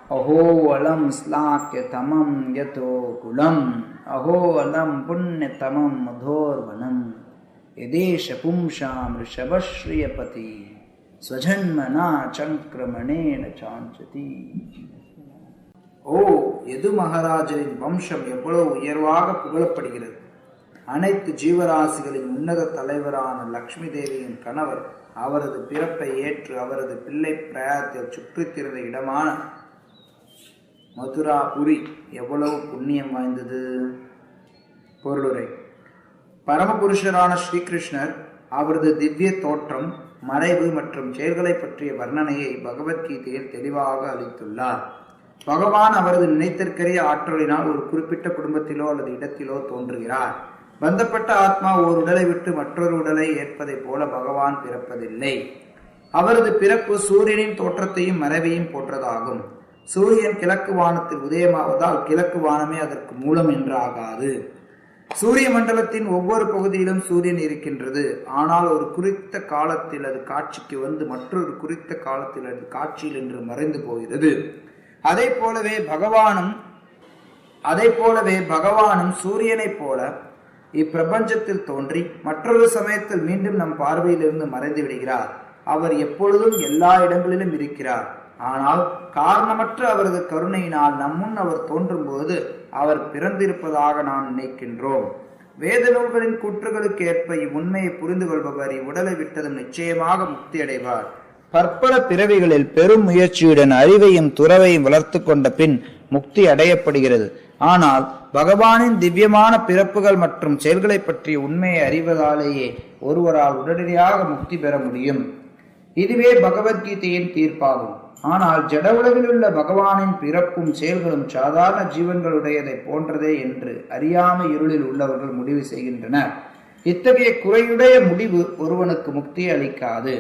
अहो अलम श्लाघ्य तमं यतो कुलम अहो अलम पुण्य तमं मधोर्वनम यदेश पुंसाम ऋषभश्रियपति स्वजन्मना சங்கிரமணேன சாஞ்சதி. ஓ, யது மகாராஜரின் வம்சம் எவ்வளவு உயர்வாக புகழப்படுகிறது. அனைத்து ஜீவராசிகளின் உன்னத தலைவரான லக்ஷ்மி தேவியின் கணவர் அவரது பிறப்பை ஏற்று அவரது பிள்ளை பிரயாத்தில் சுற்றித் திரிந்த இடமான மதுராபுரி எவ்வளவு புண்ணியம் வாய்ந்தது. பொருளுரை: பரமபுருஷரான ஸ்ரீகிருஷ்ணர் அவரது திவ்ய தோற்றம், மறைவு மற்றும் செயல்களை பற்றிய வர்ணனையை பகவத்கீதையில் தெளிவாக அளித்துள்ளார். பகவான் அவரது நினைத்திற்கரிய ஆற்றலினால் ஒரு குறிப்பிட்ட குடும்பத்திலோ அல்லது இடத்திலோ தோன்றுகிறார். பந்தப்பட்ட ஆத்மா ஓர் உடலை விட்டு மற்றொரு உடலை ஏற்பதை போல பகவான் பிறப்பதில்லை. அவரது பிறப்பு சூரியனின் தோற்றத்தையும் மறைவையும் போன்றதாகும். சூரியன் கிழக்கு வானத்தில் உதயமாவதால் கிழக்கு வானமே அதற்கு மூலம் என்று ஆகாது. சூரிய மண்டலத்தின் ஒவ்வொரு பகுதியிலும் சூரியன் இருக்கின்றது. ஆனால் ஒரு குறித்த காலத்தில் அது காட்சிக்கு வந்து மற்றொரு குறித்த காலத்தில் அது காட்சியில் என்று மறைந்து போகிறது. அதே போலவே பகவானும் சூரியனைப் போல இப்பிரபஞ்சத்தில் தோன்றி மற்றொரு சமயத்தில் மீண்டும் நம் பார்வையிலிருந்து மறைந்து விடுகிறார். அவர் எப்பொழுதும் எல்லா இடங்களிலும் இருக்கிறார். ஆனால் காரணமற்ற அவரது கருணையினால் நம்முன் அவர் தோன்றும் போது அவர் பிறந்திருப்பதாக நாம் நினைக்கின்றோம். வேத நூல்களின் கூற்றுகளுக்கு ஏற்ப இவ்வுண்மையை புரிந்து கொள்பவர் இவ்வுடலை விட்டதும் நிச்சயமாக முக்தி அடைவார். பற்பல பிறவிகளில் பெரும் முயற்சியுடன் அறிவையும் துறவையும் வளர்த்து கொண்ட பின் முக்தி அடையப்படுகிறது. ஆனால் பகவானின் திவ்யமான பிறப்புகள் மற்றும் செயல்களை பற்றிய உண்மையை அறிவதாலேயே ஒருவரால் உடனடியாக முக்தி பெற முடியும். இதுவே பகவத்கீதையின் தீர்ப்பாகும். ஆனால் ஜட உலகில் உள்ள பகவானின் பிறப்பும் செயல்களும் சாதாரண ஜீவன்களுடையதை போன்றதே என்று அறியாமை இருளில் உள்ளவர்கள் முடிவு செய்கின்றனர். இத்தகைய குறையுடைய முடிவு ஒருவனுக்கு முக்தியை அளிக்காது.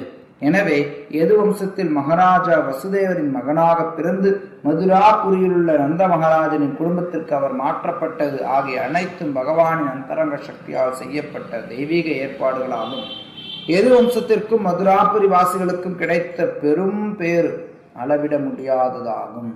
எனவே யது வம்சத்தில் மகாராஜா வசுதேவரின் மகனாக பிறந்து மதுராபுரியில் உள்ள நந்த மகாராஜனின் குடும்பத்திற்கு அவர் மாற்றப்பட்டது ஆகிய அனைத்தும் பகவானின் அந்தரங்க சக்தியால் செய்யப்பட்ட தெய்வீக ஏற்பாடுகளாகும். யது வம்சத்திற்கும் மதுராபுரி வாசிகளுக்கும் கிடைத்த பெரும் பேறு அளவிட முடியாததாகும்.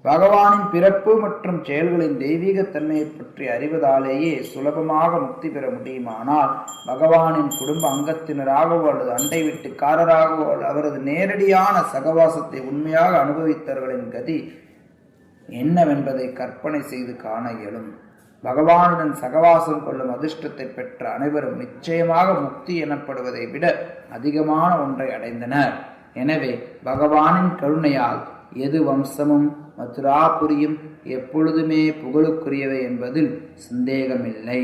பகவானின் பிறப்பு மற்றும் செயல்களின் தெய்வீக தன்மையை பற்றி அறிவதாலேயே சுலபமாக முக்தி பெற முடியுமானால் பகவானின் குடும்ப அங்கத்தினராகவோ அல்லது அண்டை வீட்டுக்காரராகவோ அவரது நேரடியான சகவாசத்தை உண்மையாக அனுபவித்தவர்களின் கதி என்னவென்பதை கற்பனை செய்து காண இயலும். பகவானுடன் சகவாசம் கொள்ளும் அதிர்ஷ்டத்தை பெற்ற அனைவரும் நிச்சயமாக முக்தி எனப்படுவதை விட அதிகமான ஒன்றை அடைந்தனர். எனவே பகவானின் கருணையால் யது வம்சமும் மதுராபுரியும் எப்பொழுதுமே புகழுக்குரியவை என்பதில் சந்தேகமில்லை.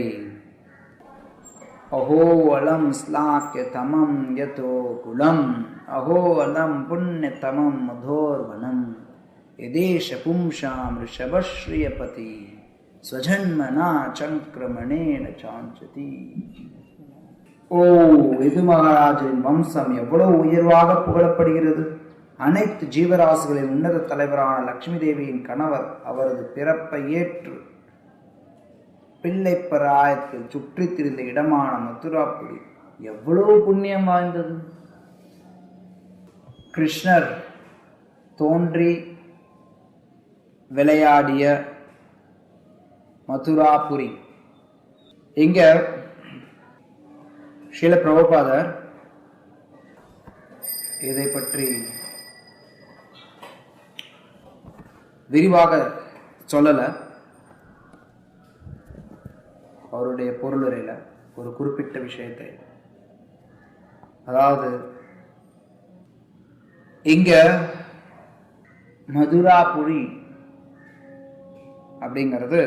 அஹோ அலம் ஸ்லாக்ய தமம் யதோ குலம் அஹோ அலம் புண்ணிய தமம் மதோர்வனம் யதேஷ பும்சாம் ரிஷபஸ்ரீயபதி ஸ்வஜன்மனா சங்கிரமணேன சாஞ்சதி. ஓ, யது மகாராஜரின் வம்சம் எவ்வளவு உயர்வாக புகழப்படுகிறது. அனைத்து ஜீவராசிகளின் உன்னத தலைவரான லக்ஷ்மி தேவியின் கணவர் அவரது பிறப்பை ஏற்று பிள்ளை பிராயத்தில் சுற்றித் திரிந்த இடமான மதுராபுரி எவ்வளவு புண்ணியம் வாய்ந்தது. கிருஷ்ணர் தோன்றி விளையாடிய மதுராபுரி. இங்க ஸ்ரீல பிரபுபாதர் இதை பற்றி விரிவாக சொல்லல. அவருடைய பொருளுரையில ஒரு குறிப்பிட்ட விஷயத்தை, அதாவது இங்க மதுராபுரி அப்படிங்கிறது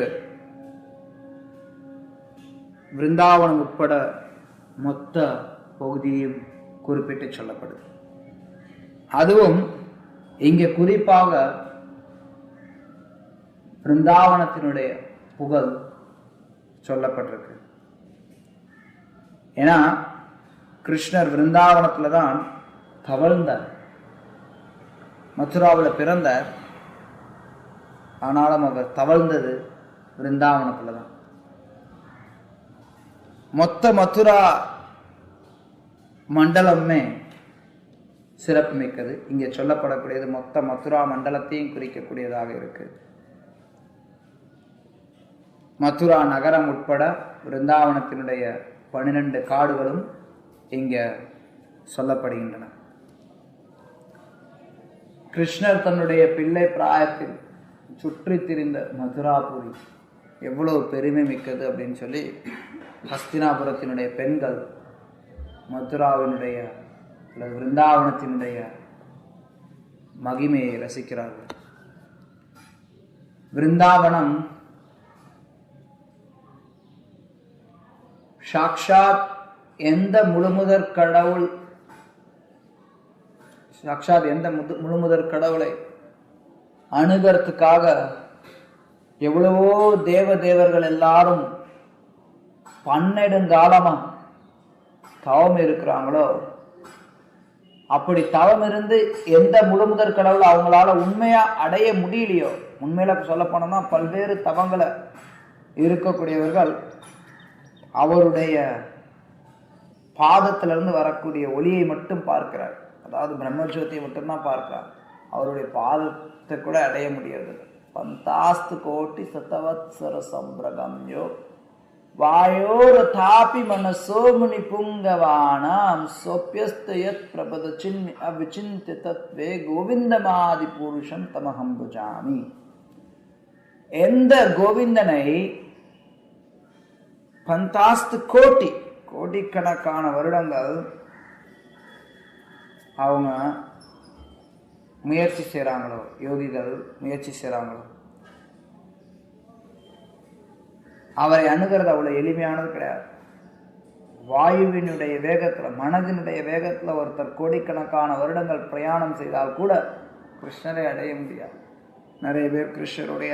விருந்தாவனம் உட்பட மொத்த பகுதியும் குறிப்பிட்டு சொல்லப்படுது. அதுவும் இங்கே குறிப்பாக பிருந்தாவனத்தினுடைய புகழ் சொல்லப்பட்டிருக்கு. ஏன்னா கிருஷ்ணர் விருந்தாவனத்துல தான் தவழ்ந்தார், மதுராவில் பிறந்தார். ஆனாலும் அவர் தவழ்ந்தது விருந்தாவனத்துல தான். மொத்த மதுரா மண்டலமே சிறப்பு மிக்கது. இங்கே சொல்லப்படக்கூடியது மொத்த மதுரா மண்டலத்தையும் குறிக்கக்கூடியதாக இருக்கு. மதுரா நகரம் உட்பட விருந்தாவனத்தினுடைய 12 காடுகளும் இங்க சொல்லப்படுகின்றன. கிருஷ்ணர் தன்னுடைய பிள்ளை பிராயத்தில் சுற்றி திரிந்த மதுராபுரி எவ்வளவு பெருமை மிக்கது அப்படின்னு சொல்லி ஹஸ்தினாபுரத்தினுடைய பெண்கள் மதுராவினுடைய அல்லது விருந்தாவனத்தினுடைய மகிமையை ரசிக்கிறார்கள். விருந்தாவனம் சாக்ஷாத் எந்த முழுமுதற் கடவுள் முழுமுதற் கடவுளை அணுகிறதுக்காக எவ்வளவோ தேவர்கள் எல்லாரும் பன்னெடுங்காலமா தவம் இருக்கிறாங்களோ, அப்படி தவம் இருந்து எந்த முழுமுதற் கடவுள் அவங்களால உண்மையா அடைய முடியலையோ, உண்மையில சொல்ல போனோம்னா பல்வேறு தவங்களை இருக்கக்கூடியவர்கள் அவருடைய பாதத்திலிருந்து வரக்கூடிய ஒளியை மட்டும் பார்க்கிறார். அதாவது பிரம்மஜோதியை மட்டும்தான் பார்க்கிறார். அவருடைய பாதத்தை கூட அடைய முடியாது. பந்தாஸ்து கோட்டி சதவத்சர சம்பிரகம்யோ வாயோரதாபி மனசோ முனி புங்கவானாம் சோப்யஸ்தயத் பிரபத அவிசிந்திய தத்வே கோவிந்தமாதி புருஷம் தமஹம் புஜாமி. எந்த கோவிந்தனை பந்தாஸ்து கோடிக்கணக்கான வருடங்கள் அவங்க முயற்சி செய்கிறாங்களோ, யோகிகள் முயற்சி செய்கிறாங்களோ, அவரை அணுகிறது அவ்வளோ எளிமையானது கிடையாது. வாயுவினுடைய வேகத்தில், மனதினுடைய வேகத்தில் ஒருத்தர் கோடிக்கணக்கான வருடங்கள் பிரயாணம் செய்தால் கூட கிருஷ்ணரை அடைய முடியாது. நிறைய பேர் கிருஷ்ணருடைய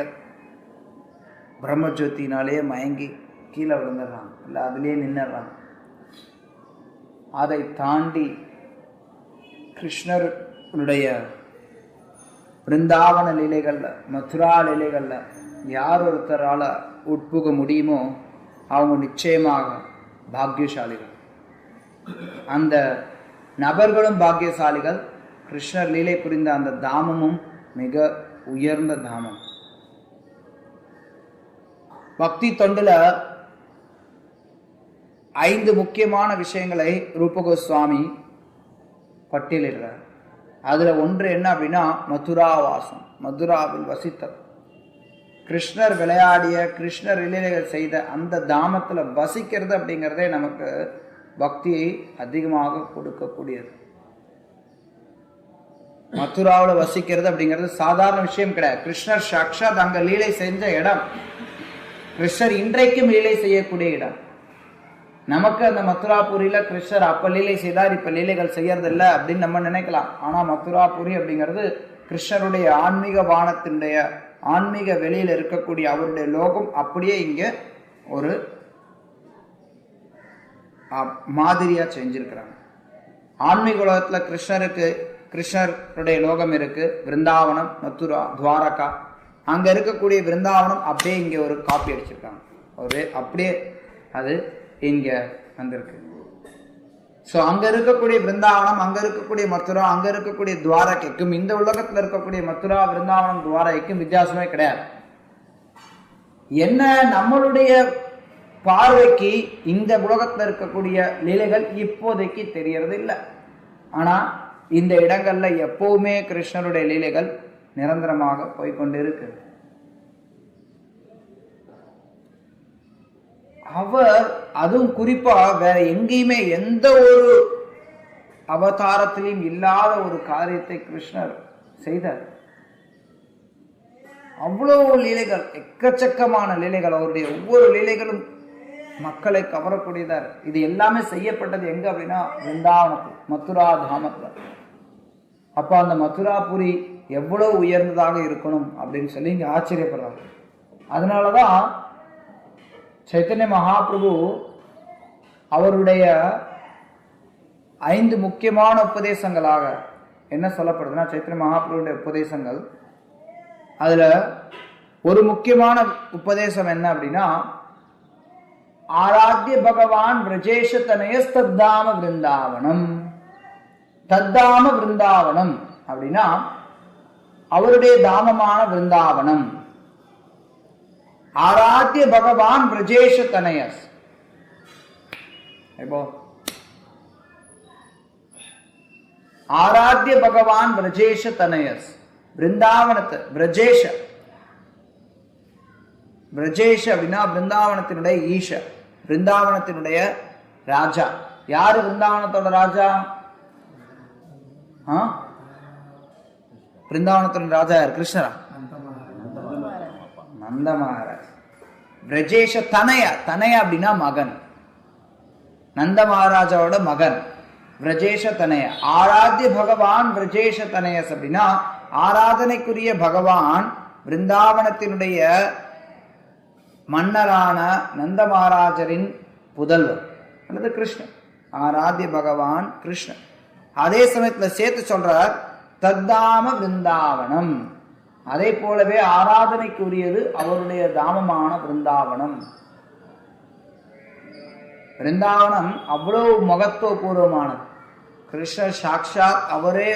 பிரம்மஜோதினாலேயே மயங்கி கீழே விழுந்துடுறாங்க, இல்லை அதுலேயே நின்றுடுறாங்க. அதை தாண்டி கிருஷ்ணருடைய பிருந்தாவன லீலைகளில், மதுரா லீலைகளில் யார் ஒருத்தரால் உட்புக முடியுமோ அவங்க நிச்சயமாக பாக்கியசாலிகள். அந்த நபர்களும் பாக்கியசாலிகள். கிருஷ்ணர் லீலை புரிந்த அந்த தாமமும் மிக உயர்ந்த தாமம். பக்தி தொண்டுல 5 முக்கியமான விஷயங்களை ரூப கோஸ்வாமி பட்டியலிடுறார். அதுல ஒன்று என்ன அப்படின்னா மதுரா வாசம், மதுராவில் வசித்தல். கிருஷ்ணர் விளையாடிய, கிருஷ்ணர் லீலைகள் செய்த அந்த தாமத்துல வசிக்கிறது அப்படிங்கிறதே நமக்கு பக்தியை அதிகமாக கொடுக்கக்கூடியது. மதுராவில் வசிக்கிறது அப்படிங்கிறது சாதாரண விஷயம் கிடையாது. கிருஷ்ணர் சாக்ஷாத் அங்க லீலை செஞ்ச இடம். கிருஷ்ணர் இன்றைக்கும் லீலை செய்யக்கூடிய இடம். நமக்கு அந்த மதுராபுரியில கிருஷ்ணர் அப்ப லீலை செய்தார், இப்ப லீலைகள் செய்யறதில்லை அப்படின்னு நம்ம நினைக்கலாம். ஆனா மதுராபுரி அப்படிங்கிறது கிருஷ்ணருடைய ஆன்மீக வானத்தினுடைய ஆன்மீக வெளியில இருக்கக்கூடிய அவருடைய லோகம் அப்படியே இங்க ஒரு மாதிரியா செஞ்சிருக்கிறாங்க. ஆன்மீக உலகத்துல கிருஷ்ணருடைய லோகம் இருக்கு. விருந்தாவனம், மதுரா, துவாரகா, அங்க இருக்கக்கூடிய விருந்தாவனம் அப்படியே இங்க ஒரு காப்பி அடிச்சிருக்காங்க. ஒரு அப்படியே அது இங்க வந்திருக்கு. ஸோ அங்க இருக்கக்கூடிய விருந்தாவனம், அங்க இருக்கக்கூடிய மதுரா, அங்க இருக்கக்கூடிய துவாரகைக்கும் இந்த உலகத்துல இருக்கக்கூடிய மதுரா, விருந்தாவனம், துவாரகைக்கும் வித்தியாசமே கிடையாது. என்ன நம்மளுடைய பார்வைக்கு இந்த உலகத்துல இருக்கக்கூடிய லீலைகள் இப்போதைக்கு தெரியறது இல்லை. ஆனா இந்த இடங்கள்ல எப்பவுமே கிருஷ்ணருடைய லீலைகள் நிரந்தரமாக போய்கொண்டிருக்கு. அவர் அதுவும் குறிப்பா வேற எங்கேயுமே எந்த ஒரு அவதாரத்திலையும் இல்லாத ஒரு காரியத்தை கிருஷ்ணர் செய்தார். அவ்வளவு லீலைகள், எக்கச்சக்கமான லீலைகள். அவருடைய ஒவ்வொரு லீலைகளும் மக்களை கவரக்கூடியதார். இது எல்லாமே செய்யப்பட்டது எங்க அப்படின்னா விருந்தாவனத்தில், மதுரா தாமத்தில். அப்ப அந்த மதுராபுரி எவ்வளவு உயர்ந்ததாக இருக்கணும் அப்படின்னு சொல்லி இங்க ஆச்சரியப்படுறாங்க. அதனாலதான் சைத்தன்ய மகாபிரபு அவருடைய 5 முக்கியமான உபதேசங்களாக என்ன சொல்லப்படுதுன்னா, சைத்தன்ய மகாபிரபுடைய உபதேசங்கள், அதுல ஒரு முக்கியமான உபதேசம் என்ன அப்படின்னா, ஆராத்திய பகவான் விரஜேஷ தனயஸ்தாம விருந்தாவனம். தத்தாம விருந்தாவனம் அப்படின்னா அவருடைய தாமமான விருந்தாவனம். ஆராத்திய பகவான் பிரஜேஷ தனயஸ். இப்போ ஆராத்திய பகவான் பிரஜேஷ தனயஸ், பிருந்தாவனத்து பிரஜேஷ. பிரஜேஷ அப்படின்னா பிருந்தாவனத்தினுடைய ஈஷ, பிருந்தாவனத்தினுடைய ராஜா. யாரு பிருந்தாவனத்தோட ராஜா? பிருந்தாவனத்தின் ராஜா யார்? கிருஷ்ணரா? நந்த மகாராஜ். பிரஜேஷ தனய, தனய அப்படின்னா மகன், நந்த மகாராஜாவோட மகன். பிரஜேஷ தனய, ஆராத்திய பகவான் பிரஜேஷ தனயஸ் அப்படின்னா ஆராதனைக்குரிய பகவான் பிருந்தாவனத்தினுடைய மன்னரான நந்த மகாராஜரின் புதல்வர் அல்லது கிருஷ்ணன். ஆராத்திய பகவான் கிருஷ்ணன். அதே சமயத்துல சேர்த்து சொல்றார் தத்தாம பிருந்தாவனம். அதே போலவே ஆராதனைக்குரியது அவருடைய தாமமான பிருந்தாவனம். பிருந்தாவனம் அவ்வளவு மகத்துவபூர்வமானது. கிருஷ்ணர் சாக்ஷாத் அவரே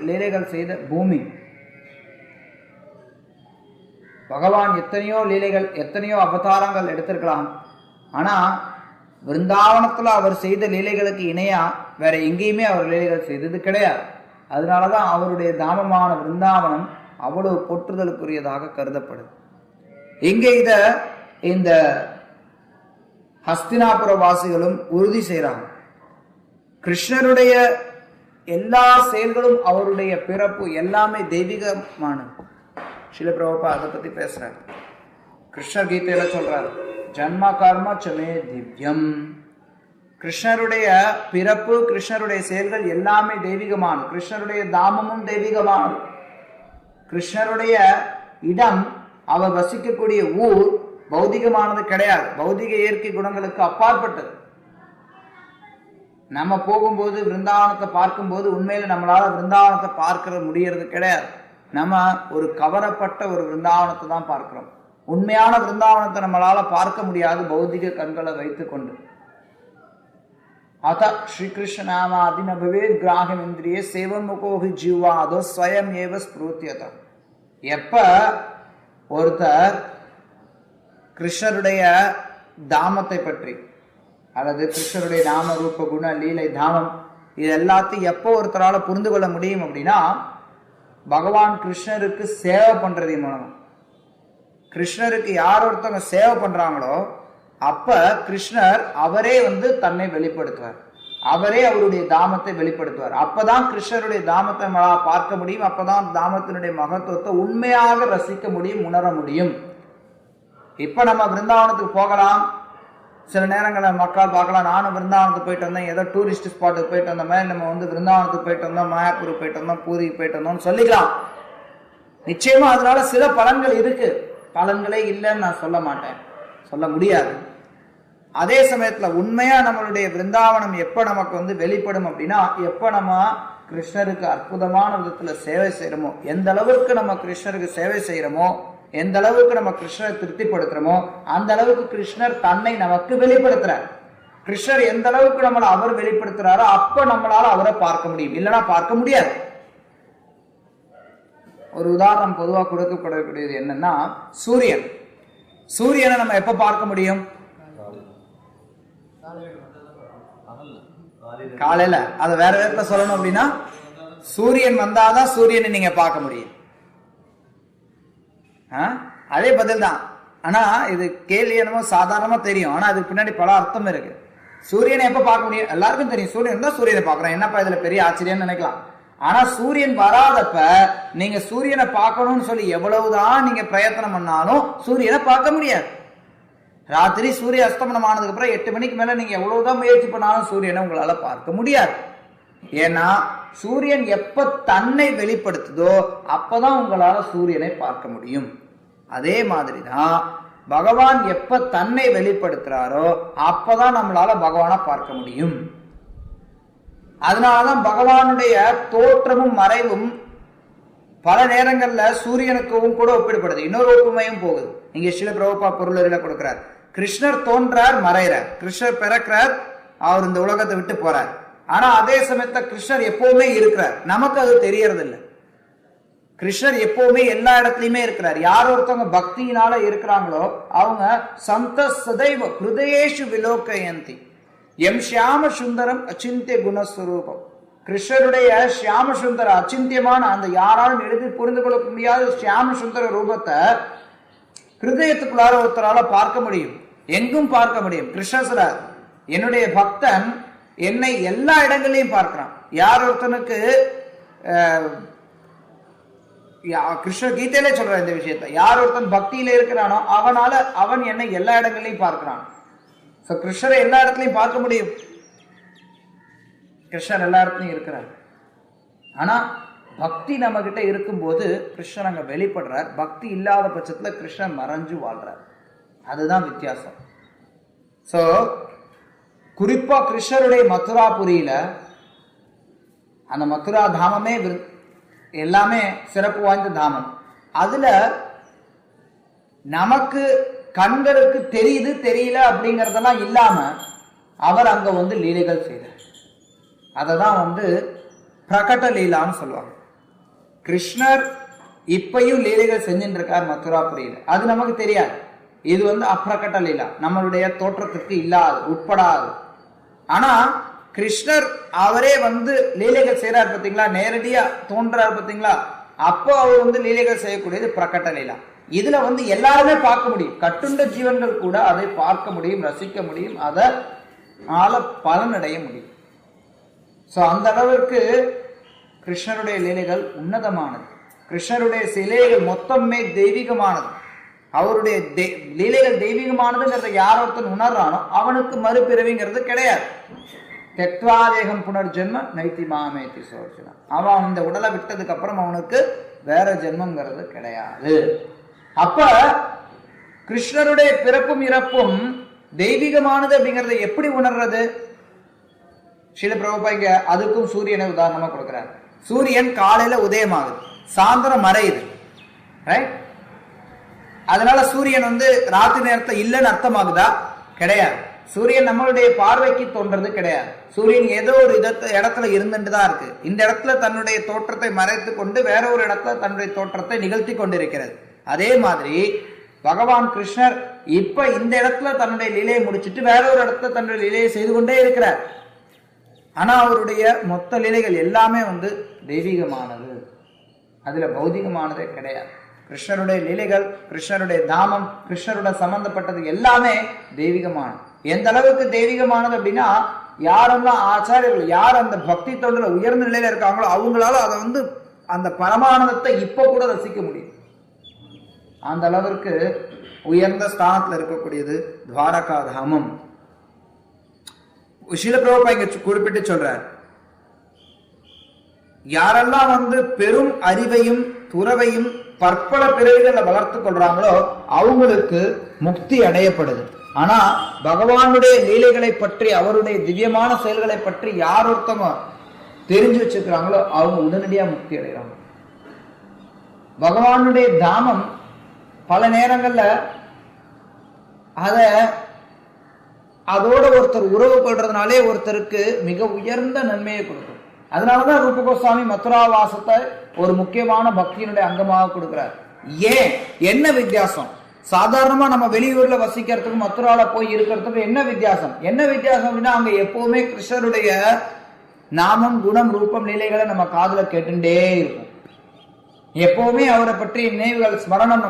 லீலைகள் செய்த பூமி. பகவான் எத்தனையோ லீலைகள், எத்தனையோ அவதாரங்கள் எடுத்திருக்கலாம். ஆனா பிருந்தாவனத்துல அவர் செய்த லீலைகளுக்கு இணையா வேற எங்கேயுமே அவர் லீலைகள் செய்தது கிடையாது. அதனாலதான் அவருடைய தாமமான பிருந்தாவனம் அவ்வளவு போற்றுதலுக்குரியதாக கருதப்படுது. இங்க இந்த ஹஸ்தினாபுர வாசிகளும் உறுதி செய்யறாங்க. கிருஷ்ணருடைய எல்லா செயல்களும், அவருடைய பிறப்பு எல்லாமே தெய்வீகமானது. ஸ்ரீல பிரபுபாத் அதை பத்தி பேசுறாரு. கிருஷ்ணர் கீதையில சொல்றாரு, ஜன்ம கர்ம சமே திவ்யம். கிருஷ்ணருடைய பிறப்பு, கிருஷ்ணருடைய செயல்கள் எல்லாமே தெய்வீகமானது. கிருஷ்ணருடைய தாமமும் தெய்வீகமானது. கிருஷ்ணருடைய இடம், அவர் வசிக்கக்கூடிய ஊர் பௌதிகமானது கிடையாது. பௌதிக இயற்கை குணங்களுக்கு அப்பாற்பட்டது. நம்ம போகும்போது விருந்தாவனத்தை பார்க்கும்போது உண்மையில நம்மளால விருந்தாவனத்தை பார்க்க முடியறது கிடையாது. நம்ம ஒரு கவரப்பட்ட ஒரு விருந்தாவனத்தை தான் பார்க்கிறோம். உண்மையான விருந்தாவனத்தை நம்மளால பார்க்க முடியாது பௌதிக கண்களை வைத்துக் கொண்டு. அத ஸ்ரீகிருஷ்ண நாமாதி நபவேத் கிராகம் இந்திரிய சேவன்முகோஹி ஜீவாதோ ஸ்வயம் ஏவ ஸ்பிருத்யத. எப்ப ஒருத்தர் கிருஷ்ணருடைய தாமத்தை பற்றி அல்லது கிருஷ்ணருடைய நாம ரூப குண லீலை தாமம் இது எல்லாத்தையும் எப்போ ஒருத்தரால புரிந்து கொள்ள முடியும் அப்படின்னா, பகவான் கிருஷ்ணருக்கு சேவை பண்றது மூலம். கிருஷ்ணருக்கு யார் ஒருத்தவங்க சேவை பண்றாங்களோ அப்ப கிருஷ்ணர் அவரே தன்னை வெளிப்படுத்துவார். அவரே அவருடைய தாமத்தை வெளிப்படுத்துவார். அப்பதான் கிருஷ்ணருடைய தாமத்தை நம்மளால் பார்க்க முடியும். அப்பதான் தாமத்தினுடைய மகத்துவத்தை உண்மையாக ரசிக்க முடியும், உணர முடியும். இப்ப நம்ம விருந்தாவனத்துக்கு போகலாம். சில நேரங்களில் மக்கள் பார்க்கலாம், நானும் விருந்தாவனத்துக்கு போயிட்டு வந்தேன், ஏதோ டூரிஸ்ட் ஸ்பாட்டுக்கு போயிட்டு வந்த மாதிரி நம்ம விருந்தாவனத்துக்கு போயிட்டு வந்தோம், மாயாப்பூருக்கு போயிட்டு வந்தோம், பூரிக்கு போயிட்டு வந்தோம்னு சொல்லிக்கலாம். நிச்சயமா அதனால சில பலன்கள் இருக்கு, பலன்களே இல்லைன்னு நான் சொல்ல மாட்டேன், சொல்ல முடியாது. அதே சமயத்துல உண்மையா நம்மளுடைய விருந்தாவனம் எப்ப நமக்கு வெளிப்படும் அப்படின்னா, எப்ப நம்ம கிருஷ்ணருக்கு அற்புதமான விதத்துல சேவை செய்யறோமோ, எந்த அளவுக்கு நம்ம கிருஷ்ணருக்கு சேவை செய்யறோமோ, எந்த அளவுக்கு நம்ம கிருஷ்ணரை திருப்திப்படுத்துறோமோ அந்த அளவுக்கு கிருஷ்ணர் தன்னை நமக்கு வெளிப்படுத்துறார். கிருஷ்ணர் எந்த அளவுக்கு நம்மளை அவர் வெளிப்படுத்துறாரோ அப்ப நம்மளால அவரை பார்க்க முடியும், இல்லைன்னா பார்க்க முடியாது. ஒரு உதாரணம் பொதுவாக கொடுக்கப்படக்கூடியது என்னன்னா, சூரியன். சூரியனை நம்ம எப்ப பார்க்க முடியும்? காலையில. அதை வேற விதத்துல சொல்லணும் அப்படின்னா, சூரியன் வந்தாதான் சூரியனை நீங்க பார்க்க முடியும். அதே பதில் தான். ஆனா இது கேள்வி என்னமோ சாதாரணமா தெரியும், ஆனா அதுக்கு பின்னாடி பல அர்த்தம் இருக்கு. சூரியனை எப்ப பார்க்க முடியும்? எல்லாருக்கும் தெரியும், சூரியன் தான் சூரியனை பார்க்கிறோம், என்னப்பா இதுல பெரிய ஆச்சரியம்னு நினைக்கலாம். ஆனா சூரியன் வராதப்ப நீங்க சூரியனை பார்க்கணும்னு சொல்லி எவ்வளவுதான் நீங்க பிரயத்தனம் பண்ணாலும் சூரியனை பார்க்க முடியாது. ராத்திரி சூரிய அஸ்தமனம் ஆனதுக்கு அப்புறம் 8 மணிக்கு மேல நீங்க எவ்வளவுதான் முயற்சி பண்ணாலும் சூரியனை உங்களால பார்க்க முடியாது. ஏன்னா சூரியன் எப்ப தன்னை வெளிப்படுத்துதோ அப்பதான் உங்களால சூரியனை பார்க்க முடியும். அதே மாதிரிதான் பகவான் எப்ப தன்னை வெளிப்படுத்துறாரோ அப்பதான் நம்மளால பகவானை பார்க்க முடியும். அதனாலதான் பகவானுடைய தோற்றமும் மறைவும் பல நேரங்கள்ல சூரியனுக்கும் கூட ஒப்பிடப்படுது. இன்னொரு ஒப்புமையும் போகுது. இங்க ஸ்ரீல பிரபுபாத் பொருளறில கொடுக்கிறார். கிருஷ்ணர் தோன்றார், மறைகிறார். கிருஷ்ணர் பிறக்கிறார், அவர் இந்த உலகத்தை விட்டு போறார். ஆனா அதே சமயத்துல கிருஷ்ணர் எப்பவுமே இருக்கிறார், நமக்கு அது தெரியறது இல்லை. கிருஷ்ணர் எப்பவுமே எல்லா இடத்துலயுமே இருக்கிறார். யார் ஒருத்தவங்க பக்தியினால இருக்கிறாங்களோ அவங்க சந்த சதைவ ஹிருதயேஷு விலோகயந்தி எம் ஷியாம சுந்தரம் அச்சிந்திய குணஸ்வரூபம். கிருஷ்ணருடைய ஷியாம சுந்தர அச்சிந்தியமான அந்த யாராலும் எழுதி புரிந்து கொள்ள முடியாத ஷியாம சுந்தர ரூபத்தை ஹிருதயத்துக்குள்ளார ஒருத்தரால பார்க்க முடியும், எங்கும் பார்க்க முடியும். கிருஷ்ணர் சொல்றார், என்னுடைய பக்தன் என்னை எல்லா இடங்களையும் பார்க்கிறான். யார் ஒருத்தனுக்கு கிருஷ்ண கீதையிலே சொல்ற இந்த விஷயத்தை, யார் ஒருத்தன் பக்தியில இருக்கிறானோ அவன் என்னை எல்லா இடங்களையும் பார்க்கிறான். கிருஷ்ணரை எல்லா இடத்துலையும் பார்க்க முடியும். கிருஷ்ணர் எல்லா இடத்துலையும் இருக்கிறார். ஆனா பக்தி நம்ம கிட்ட இருக்கும்போது கிருஷ்ணர் அங்க வெளிப்படுறார், பக்தி இல்லாத பட்சத்துல கிருஷ்ணர் மறைஞ்சு வாழ்றார். அதுதான் வித்தியாசம். சோ குறிப்பா கிருஷ்ணருடைய மதுராபுரியில அந்த மதுரா தாமமே எல்லாமே சிறப்பு வாய்ந்த தாமம். அதுல நமக்கு கண்களுக்கு தெரியுது தெரியல அப்படிங்கறதெல்லாம் இல்லாம அவர் அங்க வந்து லீலைகள் செய்தார். அததான் பிரகட லீலான்னு சொல்லுவாங்க. கிருஷ்ணர் இப்பையும் லீலைகள் செஞ்சுட்டு இருக்கார் மதுராபுரியில, அது நமக்கு தெரியாது. இது அப்பிரகட லீலா, நம்மளுடைய தோற்றத்துக்கு இல்லாது உட்படாது. ஆனா கிருஷ்ணர் அவரே லீலைகள் செய்யறார் பார்த்தீங்களா, நேரடியா தோன்றார் பார்த்தீங்களா, அப்போ அவர் லீலைகள் செய்யக்கூடியது பிரகட லீலா. இதுல எல்லாருமே பார்க்க முடியும், கட்டுண்ட ஜீவன்கள் கூட அதை பார்க்க முடியும், ரசிக்க முடியும், அதனால பலனடைய முடியும். சோ அந்த அளவிற்கு கிருஷ்ணருடைய லீலைகள் உன்னதமானது. கிருஷ்ணருடைய லீலைகள் மொத்தமே தெய்வீகமானது. அவருடைய லீலைகள் தெய்வீகமானதுங்கிறத யார் ஒருத்தன் உணர்றானோ அவனுக்கு மறுபிறவிங்கிறது கிடையாது. தெக்வாதேகம் புனர்ஜென்ம நைத்தி மாமேத்தி சோர்ஜனா, அவன் இந்த உடலை விட்டதுக்கு அப்புறம் அவனுக்கு வேற ஜென்மங்கிறது கிடையாது. அப்ப கிருஷ்ணருடைய பிறப்பும் இறப்பும் தெய்வீகமானது அப்படிங்கறத எப்படி உணர்றது? ஸ்ரீல பிரபுபா இங்க அதுக்கும் சூரியனை உதாரணமா கொடுக்கிறார். சூரியன் காலையில உதயமாகுது, சாயந்தரம் மறையுது, ரைட்? அதனால சூரியன் ராத்திரி நேரத்துல இல்லைன்னு அர்த்தமாகுதா? கிடையாது. சூரியன் நம்மளுடைய பார்வைக்கு தோன்றது கிடையாது. சூரியன் ஏதோ ஒரு இடத்துல இருந்துட்டு தான் இருக்கு. இந்த இடத்துல தன்னுடைய தோற்றத்தை மறைத்து கொண்டு வேற ஒரு இடத்துல தன்னுடைய தோற்றத்தை நிகழ்த்தி கொண்டிருக்கிறது. அதே மாதிரி பகவான் கிருஷ்ணர் இப்ப இந்த இடத்துல தன்னுடைய லீலையை முடிச்சுட்டு வேற ஒரு இடத்துல தன்னுடைய லீலையை செய்து கொண்டே இருக்கிறார். ஆனா அவருடைய மொத்த லீலைகள் எல்லாமே தெய்வீகமானது, அதுல பௌதிகமானதே கிடையாது. கிருஷ்ணருடைய லீலைகள், கிருஷ்ணருடைய தாமம், கிருஷ்ணருடைய சம்பந்தப்பட்டது எல்லாமே தெய்வீகமானது. எந்த அளவுக்கு தெய்வீகமானது அப்படின்னா, யாரெல்லாம் ஆச்சாரியர்கள், யார் அந்த பக்தி தொண்டுல உயர்ந்த நிலையில இருக்காங்களோ அவங்களால அதை அந்த பரமானந்தத்தை இப்ப கூட ரசிக்க முடியும். அந்த அளவிற்கு உயர்ந்த ஸ்தானத்துல இருக்கக்கூடியது துவாரகா தாமம். ஸ்ரீல பிரபுபா இங்க குறிப்பிட்டு சொல்றார், யாரெல்லாம் பெரும் அறிவையும் துறவையும் பற்பல பிறவிகளை வளர்த்து கொள்றாங்களோ அவங்களுக்கு முக்தி அடையப்படுது. ஆனா பகவானுடைய லீலைகளை பற்றி, அவருடைய திவ்யமான செயல்களை பற்றி யார் ஒருத்தவங்க தெரிஞ்சு வச்சுக்கிறாங்களோ அவங்க உடனடியா முக்தி அடைகிறாங்க. பகவானுடைய தாமம் பல நேரங்கள்ல அதோட ஒருத்தர் உறவு கொள்றதுனாலே ஒருத்தருக்கு மிக உயர்ந்த நன்மையை கொடுக்கும். அதனாலதான் ரூப கோஸ்வாமி மதுராவாசத்தை ஒரு முக்கியமான பக்தியினுடைய அங்கமாக கொடுக்கிறார். ஏன், என்ன வித்தியாசம்? சாதாரணமா நம்ம வெளியூர்ல வசிக்கிறதுக்கும் மதுரால போய் இருக்கிறதுக்கும் என்ன வித்தியாசம்? என்ன வித்தியாசம் அப்படின்னா, அங்க எப்பவுமே கிருஷ்ணருடைய நாமம், குணம், ரூபம், லீலைகளை நம்ம காதுல கேட்டுட்டே இருக்கும். எப்பவுமே அவரை பற்றிய நினைவுகள், ஸ்மரணம்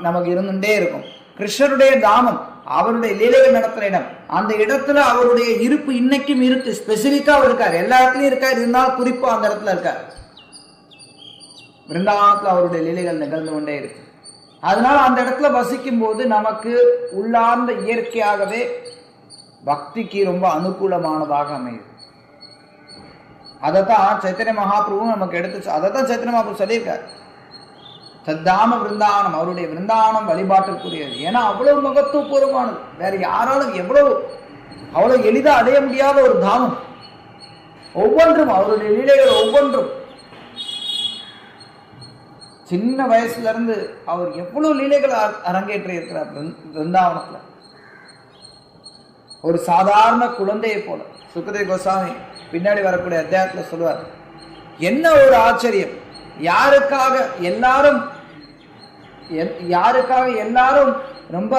நமக்கு இருந்துட்டே இருக்கும். கிருஷ்ணருடைய தாமம், அவருடைய லீலைகள் நடத்துற இடம், அந்த இடத்துல அவருடைய இருப்பு இன்னைக்கும் இருக்கு. ஸ்பெசிபிக்கா அவர் இருக்காரு, எல்லா இடத்துலயும் இருக்காரு, இருந்தாலும் குறிப்பா அந்த இடத்துல இருக்காரு. விருந்தாவனத்துல அவருடைய லீலைகள் நிகழ்ந்து கொண்டே இருக்கு. அதனால அந்த இடத்துல வசிக்கும் போது நமக்கு உள்ளார்ந்த இயற்கையாகவே பக்திக்கு ரொம்ப அனுகூலமானதாக அமையுது. அதைத்தான் சைத்தன்ய மகாபிரபு நமக்கு எடுத்து, அதைத்தான் சைத்தன்ய மகாபிரபு சொல்லியிருக்காரு, சத்தாம விருந்தாவனம், அவருடைய விருந்தாவனம் வழிபாட்டுக்குரியது. ஏன்னா அவ்வளவு மகத்துவபூர்வமானது, வேற யாராலும் அவ்வளவு எளிதா அடைய முடியாத ஒரு தாமம். ஒவ்வொன்றும் அவருடைய லீலைகள் ஒவ்வொன்றும், சின்ன வயசுல இருந்து அவர் எவ்வளவு லீலைகள் அரங்கேற்றி இருக்கிறார் பிருந்தாவனத்துல. ஒரு சாதாரண குழந்தையை போல சுகதேவ கோஸ்வாமி பின்னாடி வரக்கூடிய அத்தியாயத்துல சொல்லுவார். என்ன ஒரு ஆச்சரியம்! யாருக்காக எல்லாரும் ரொம்ப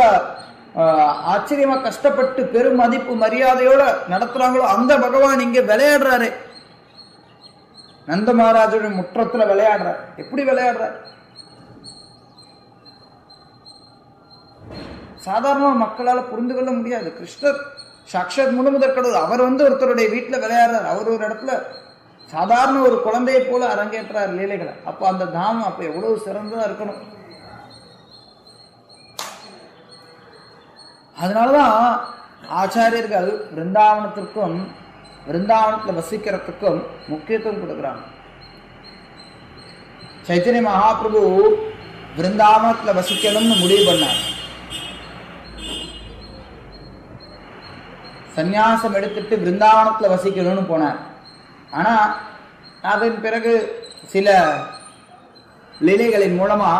ஆச்சரியமா கஷ்டப்பட்டு பெரும் மதிப்பு மரியாதையோட நடத்துறாங்களோ அந்த பகவான் இங்க விளையாடுறாரு. நந்த மகாராஜோட முற்றத்துல விளையாடுறார். எப்படி விளையாடுறார்? சாதாரண மக்களால புரிந்து கொள்ள முடியாது. கிருஷ்ணர் சாக்ஷாத் முழுமுதற் கடவுள். அவர் ஒருத்தருடைய வீட்டுல விளையாடுறார். அவர் ஒரு இடத்துல சாதாரண ஒரு குழந்தையை போல அரங்கேற்றார் லீலைகளை. அப்ப அந்த தாமம் அப்ப எவ்வளவு சிறந்ததா இருக்கணும். அதனாலதான் ஆச்சாரியர்கள் விருந்தாவனத்திற்கும் விருந்தாவனத்துல வசிக்கிறதுக்கும் முக்கியத்துவம் கொடுக்குறாங்க. சைத்தன்ய மகாபிரபு விருந்தாவனத்துல வசிக்கணும்னு முடிவு பண்ணார். சந்நியாசம் எடுத்துட்டு விருந்தாவனத்துல வசிக்கணும்னு போனார். ஆனா அதன் பிறகு சில லீலைகளின் மூலமா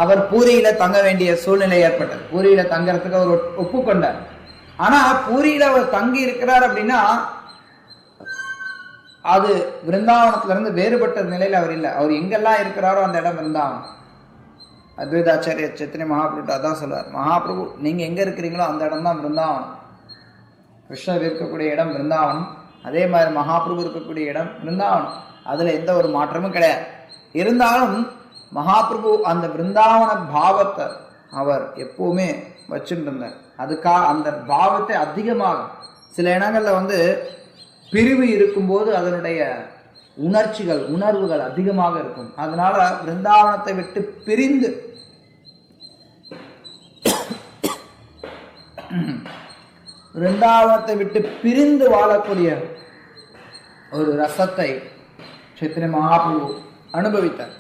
அவர் பூரியில தங்க வேண்டிய சூழ்நிலை ஏற்பட்டது. பூரியில தங்கறதுக்கு அவர் ஒப்புக்கொண்டார். ஆனா பூரியில அவர் தங்கி இருக்கிறார் அப்படின்னா அது விருந்தாவனத்துல இருந்து வேறுபட்ட நிலையில அவர் இல்லை. அவர் எங்கெல்லாம் இருக்கிறாரோ அந்த இடம் விருந்தாவனம். அத்வைதாச்சாரிய சைத்தன்ய மகாபிரபு அதான் சொல்றார். மகாபிரபு நீங்க எங்க இருக்கிறீங்களோ அந்த இடம் தான் விருந்தாவனம். கிருஷ்ணர் இருக்கக்கூடிய இடம் விருந்தாவனம். அதே மாதிரி மகாபிரபு இருக்கக்கூடிய இடம் விருந்தாவனம். அதுல எந்த ஒரு மாற்றமும் கிடையாது. இருந்தாலும் மகாபிரபு அந்த விருந்தாவன பாவத்தை அவர் எப்பவுமே வச்சுட்டு இருந்தார். அதுக்காக அந்த பாவத்தை அதிகமாக சில இடங்கள்ல பிரிவு இருக்கும்போது அதனுடைய உணர்வுகள் அதிகமாக இருக்கும். அதனால விருந்தாவனத்தை விட்டு பிரிந்து வாழக்கூடிய ஒரு ரசத்தை சைத்தன்ய மகாபிரபு அனுபவித்தார்.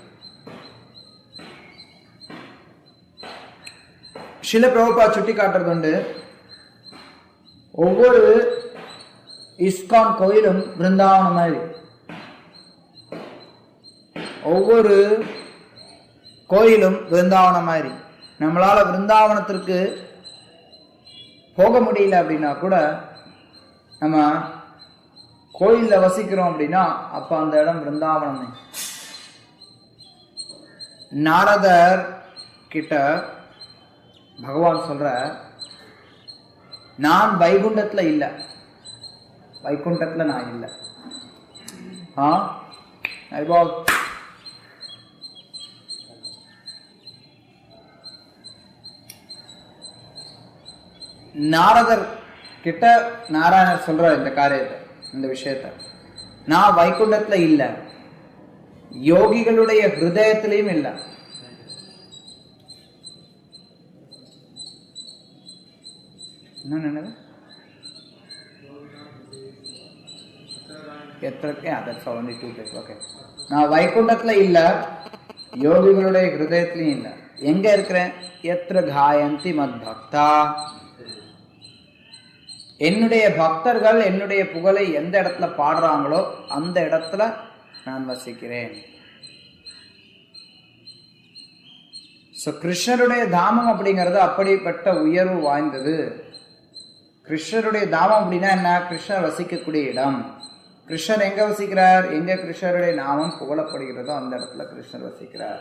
ஸ்ரீல பிரபுபாத் சுட்டி காட்டுறது உண்டு. ஒவ்வொரு இஸ்கான் கோயிலும் விருந்தாவனம் மாதிரி. ஒவ்வொரு கோயிலும் விருந்தாவனம் மாதிரி. நம்மளால விருந்தாவனத்திற்கு போக முடியல அப்படின்னா கூட நம்ம கோயில்ல வசிக்கிறோம் அப்படின்னா அப்ப அந்த இடம் விருந்தாவனம். நாரதர் கிட்ட பகவான் சொல்ற, நான் வைகுண்டத்துல இல்ல, வைகுண்டத்துல நான் இல்ல. நாரதர் கிட்ட நாராயணர் சொல்ற இந்த காரியத்தை, இந்த விஷயத்தை, நான் வைகுண்டத்துல இல்ல, யோகிகளுடைய ஹிருதயத்திலையும் இல்ல. என்ன நான் வைகுண்டத்துல இல்ல, யோகிகளுடைய ஹிருதயத்திலையும் இல்ல. எங்க இருக்கிறேன்? எத்ர காயந்தி மத் பக்தா, என்னுடைய பக்தர்கள் என்னுடைய புகழை எந்த இடத்துல பாடுறாங்களோ அந்த இடத்துல நான் வசிக்கிறேன். கிருஷ்ணருடைய தாமம் அப்படிங்கிறது அப்படிப்பட்ட உயர்வு வாய்ந்தது. கிருஷ்ணருடைய தாமம் அப்படின்னா என்ன? கிருஷ்ணர் வசிக்கக்கூடிய இடம். கிருஷ்ணர் எங்க வசிக்கிறார்? எங்க கிருஷ்ணருடைய நாமம் புகழப்படுகிறதோ அந்த இடத்துல கிருஷ்ணர் வசிக்கிறார்.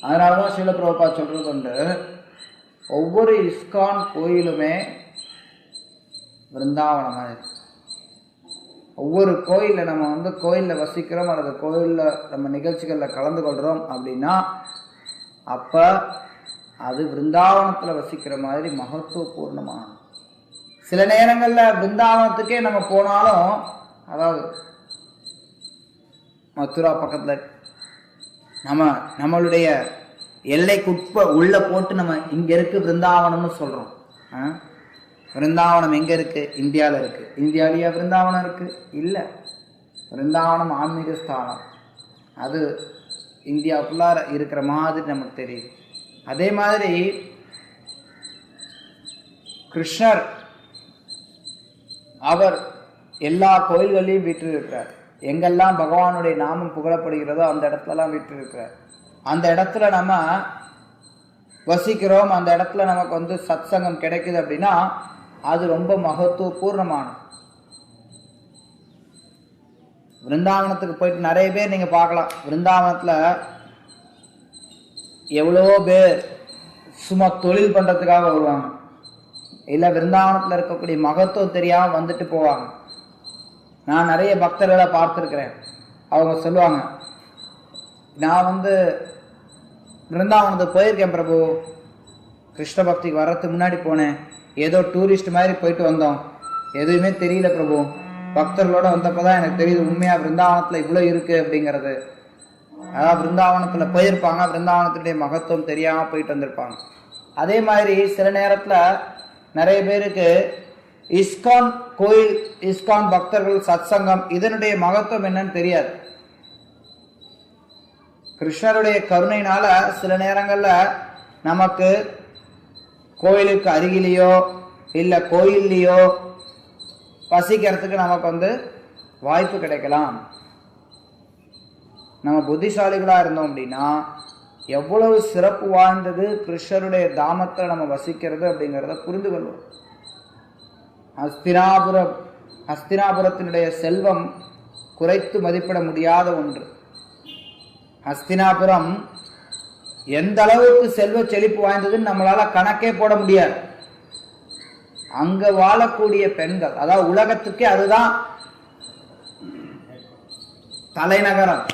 அதனாலதான் ஸ்ரீல பிரபுபாத் சொல்றது உண்டு, ஒவ்வொரு இஸ்கான் கோயிலுமே விருந்தாவனமா இருக்கு. ஒவ்வொரு கோயில்ல நம்ம கோயில்ல வசிக்கிறோம் அல்லது கோயில்ல நம்ம நிகழ்ச்சிகள்ல கலந்து கொள்றோம் அப்படின்னா அப்ப அது விருந்தாவனத்துல வசிக்கிற மாதிரி மகத்துவபூர்ணமான. சில நேரங்கள்ல விருந்தாவனத்துக்கே நம்ம போனாலும், அதாவது மதுரா பக்கத்துல நம்மளுடைய எல்லைக்குட்ப உள்ள போட்டு நம்ம இங்க இருக்கு விருந்தாவனம்னு சொல்றோம். விருந்தாவனம் எங்க இருக்கு? இந்தியாவில் இருக்கு. இந்தியாவிலேயே விருந்தாவனம் இருக்கு? இல்ல. விருந்தாவனம் ஆன்மீக ஸ்தானம். அது இந்தியாவுக்குள்ளார இருக்கிற மாதிரி நமக்கு தெரியுது. அதே மாதிரி கிருஷ்ணர் அவர் எல்லா கோயில்களையும் வீற்றிருக்கிறார். எங்கெல்லாம் பகவானுடைய நாமம் புகழப்படுகிறதோ அந்த இடத்துலலாம் வீற்றிருக்கிறார். அந்த இடத்துல நம்ம வசிக்கிறோம், அந்த இடத்துல நமக்கு சத்சங்கம் கிடைக்குது அப்படின்னா அது ரொம்ப மகத்துவபூர்ணமான. விருந்தாவனத்துக்கு போயிட்டு நிறைய பேர் நீங்கள் பார்க்கலாம். விருந்தாவனத்தில் எவ்வளோ பேர் சும்மா தொழில் பண்ணுறதுக்காக வருவாங்க, இல்லை விருந்தாவனத்தில் இருக்கக்கூடிய மகத்துவம் தெரியாமல் வந்துட்டு போவாங்க. நான் நிறைய பக்தர்களை பார்த்துருக்கிறேன். அவங்க சொல்லுவாங்க, நான் விருந்தாவனத்துக்கு போயிருக்கேன் பிரபு, கிருஷ்ண பக்திக்கு வர்றதுக்கு முன்னாடி போனேன், ஏதோ டூரிஸ்ட் மாதிரி போயிட்டு வந்தோம், எதுவுமே தெரியல பிரபு. பக்தர்களோட வந்தப்போ தான் எனக்கு தெரியுது உண்மையாக விருந்தாவனத்தில் இவ்வளோ இருக்குது அப்படிங்கிறது. அதாவது விருந்தாவனத்தில் போயிருப்பாங்க, விருந்தாவனத்துடைய மகத்துவம் தெரியாமல் போயிட்டு வந்திருப்பாங்க. அதே மாதிரி சில நேரத்தில் நிறைய பேருக்கு இஸ்கான் கோயில், இஸ்கான் பக்தர்கள் சத்சங்கம் இதனுடைய மகத்துவம் என்னன்னு தெரியாது. கிருஷ்ணருடைய கருணையினால சில நேரங்களில் நமக்கு கோயிலுக்கு அருகிலேயோ இல்லை கோயில்லையோ வசிக்கிறதுக்கு நமக்கு வாய்ப்பு கிடைக்கலாம். நம்ம புத்திசாலிகளாக இருந்தோம் அப்படின்னா எவ்வளவு சிறப்பு வாழ்ந்தது கிருஷ்ணருடைய தாமத்தில் நம்ம வசிக்கிறது அப்படிங்கிறத புரிந்து கொள்வோம். ஹஸ்தினாபுரத்தினுடைய செல்வம் குறைத்து மதிப்பிட முடியாத ஒன்று. ஹஸ்தினாபுரம் எந்த அளவுக்கு செல்வ செழிப்பு வாய்ந்ததுன்னு நம்மளால கணக்கே போட முடியாது. அங்க வாழக்கூடிய பெண்கள், அதாவது உலகத்துக்கே அதுதான் தலைநகரம்,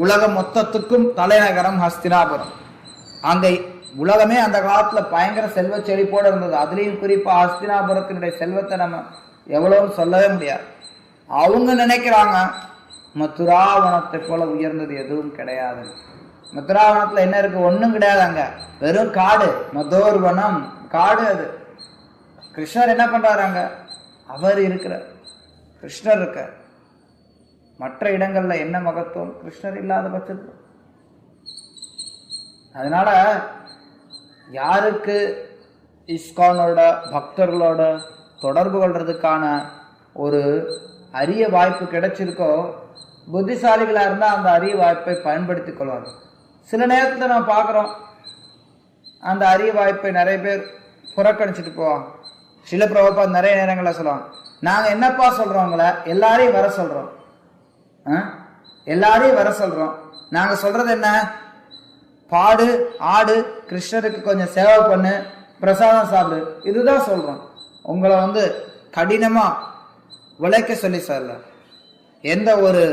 உலக மொத்தத்துக்கும் தலைநகரம் ஹஸ்தினாபுரம். அங்க உலகமே அந்த காலத்துல பயங்கர செல்வ செழிப்போடு இருந்தது. அதுலேயும் குறிப்பா ஹஸ்தினாபுரத்தினுடைய செல்வத்தை நம்ம எவ்வளவுன்னு சொல்லவே முடியாது. அவங்க நினைக்கிறாங்க மதுராவனத்தை போல உயர்ந்தது எதுவும் கிடையாது. மதுராவனத்துல என்ன இருக்கு? ஒன்றும் கிடையாது. அங்க வெறும் காடு, மதோர்வனம் காடு. அது கிருஷ்ணர் என்ன பண்றாரு? அங்க அவர் இருக்கிறார், கிருஷ்ணர் இருக்கார். மற்ற இடங்கள்ல என்ன மகத்துவம்? கிருஷ்ணர் இல்லாத பட்சத்தில். அதனால யாருக்கு இஸ்கானோட பக்தர்களோட தொடர்பு கொள்றதுக்கான ஒரு அரிய வாய்ப்பு கிடைச்சிருக்கோ, புத்திசாலிகளா இருந்தா அந்த அரிய வாய்ப்பை பயன்படுத்திக் கொள்வாங்க. சில நேரத்தில் நம்ம பார்க்குறோம், அந்த அரிய வாய்ப்பை நிறைய பேர் புறக்கணிச்சுட்டு போவாங்க. சில பிரபுபா நிறைய நேரங்களில் சொல்லுவாங்க, நாங்கள் என்னப்பா சொல்கிறோங்கள, எல்லாரையும் வர சொல்கிறோம், எல்லாரையும் வர சொல்கிறோம். நாங்கள் சொல்கிறது என்ன? பாடு, ஆடு, கிருஷ்ணருக்கு கொஞ்சம் சேவை பண்ணு, பிரசாதம் சாப்பிடு, இதுதான் சொல்கிறோம். உங்களை கடினமாக உழைக்க சொல்லி சொல்லல. எந்த ஒரு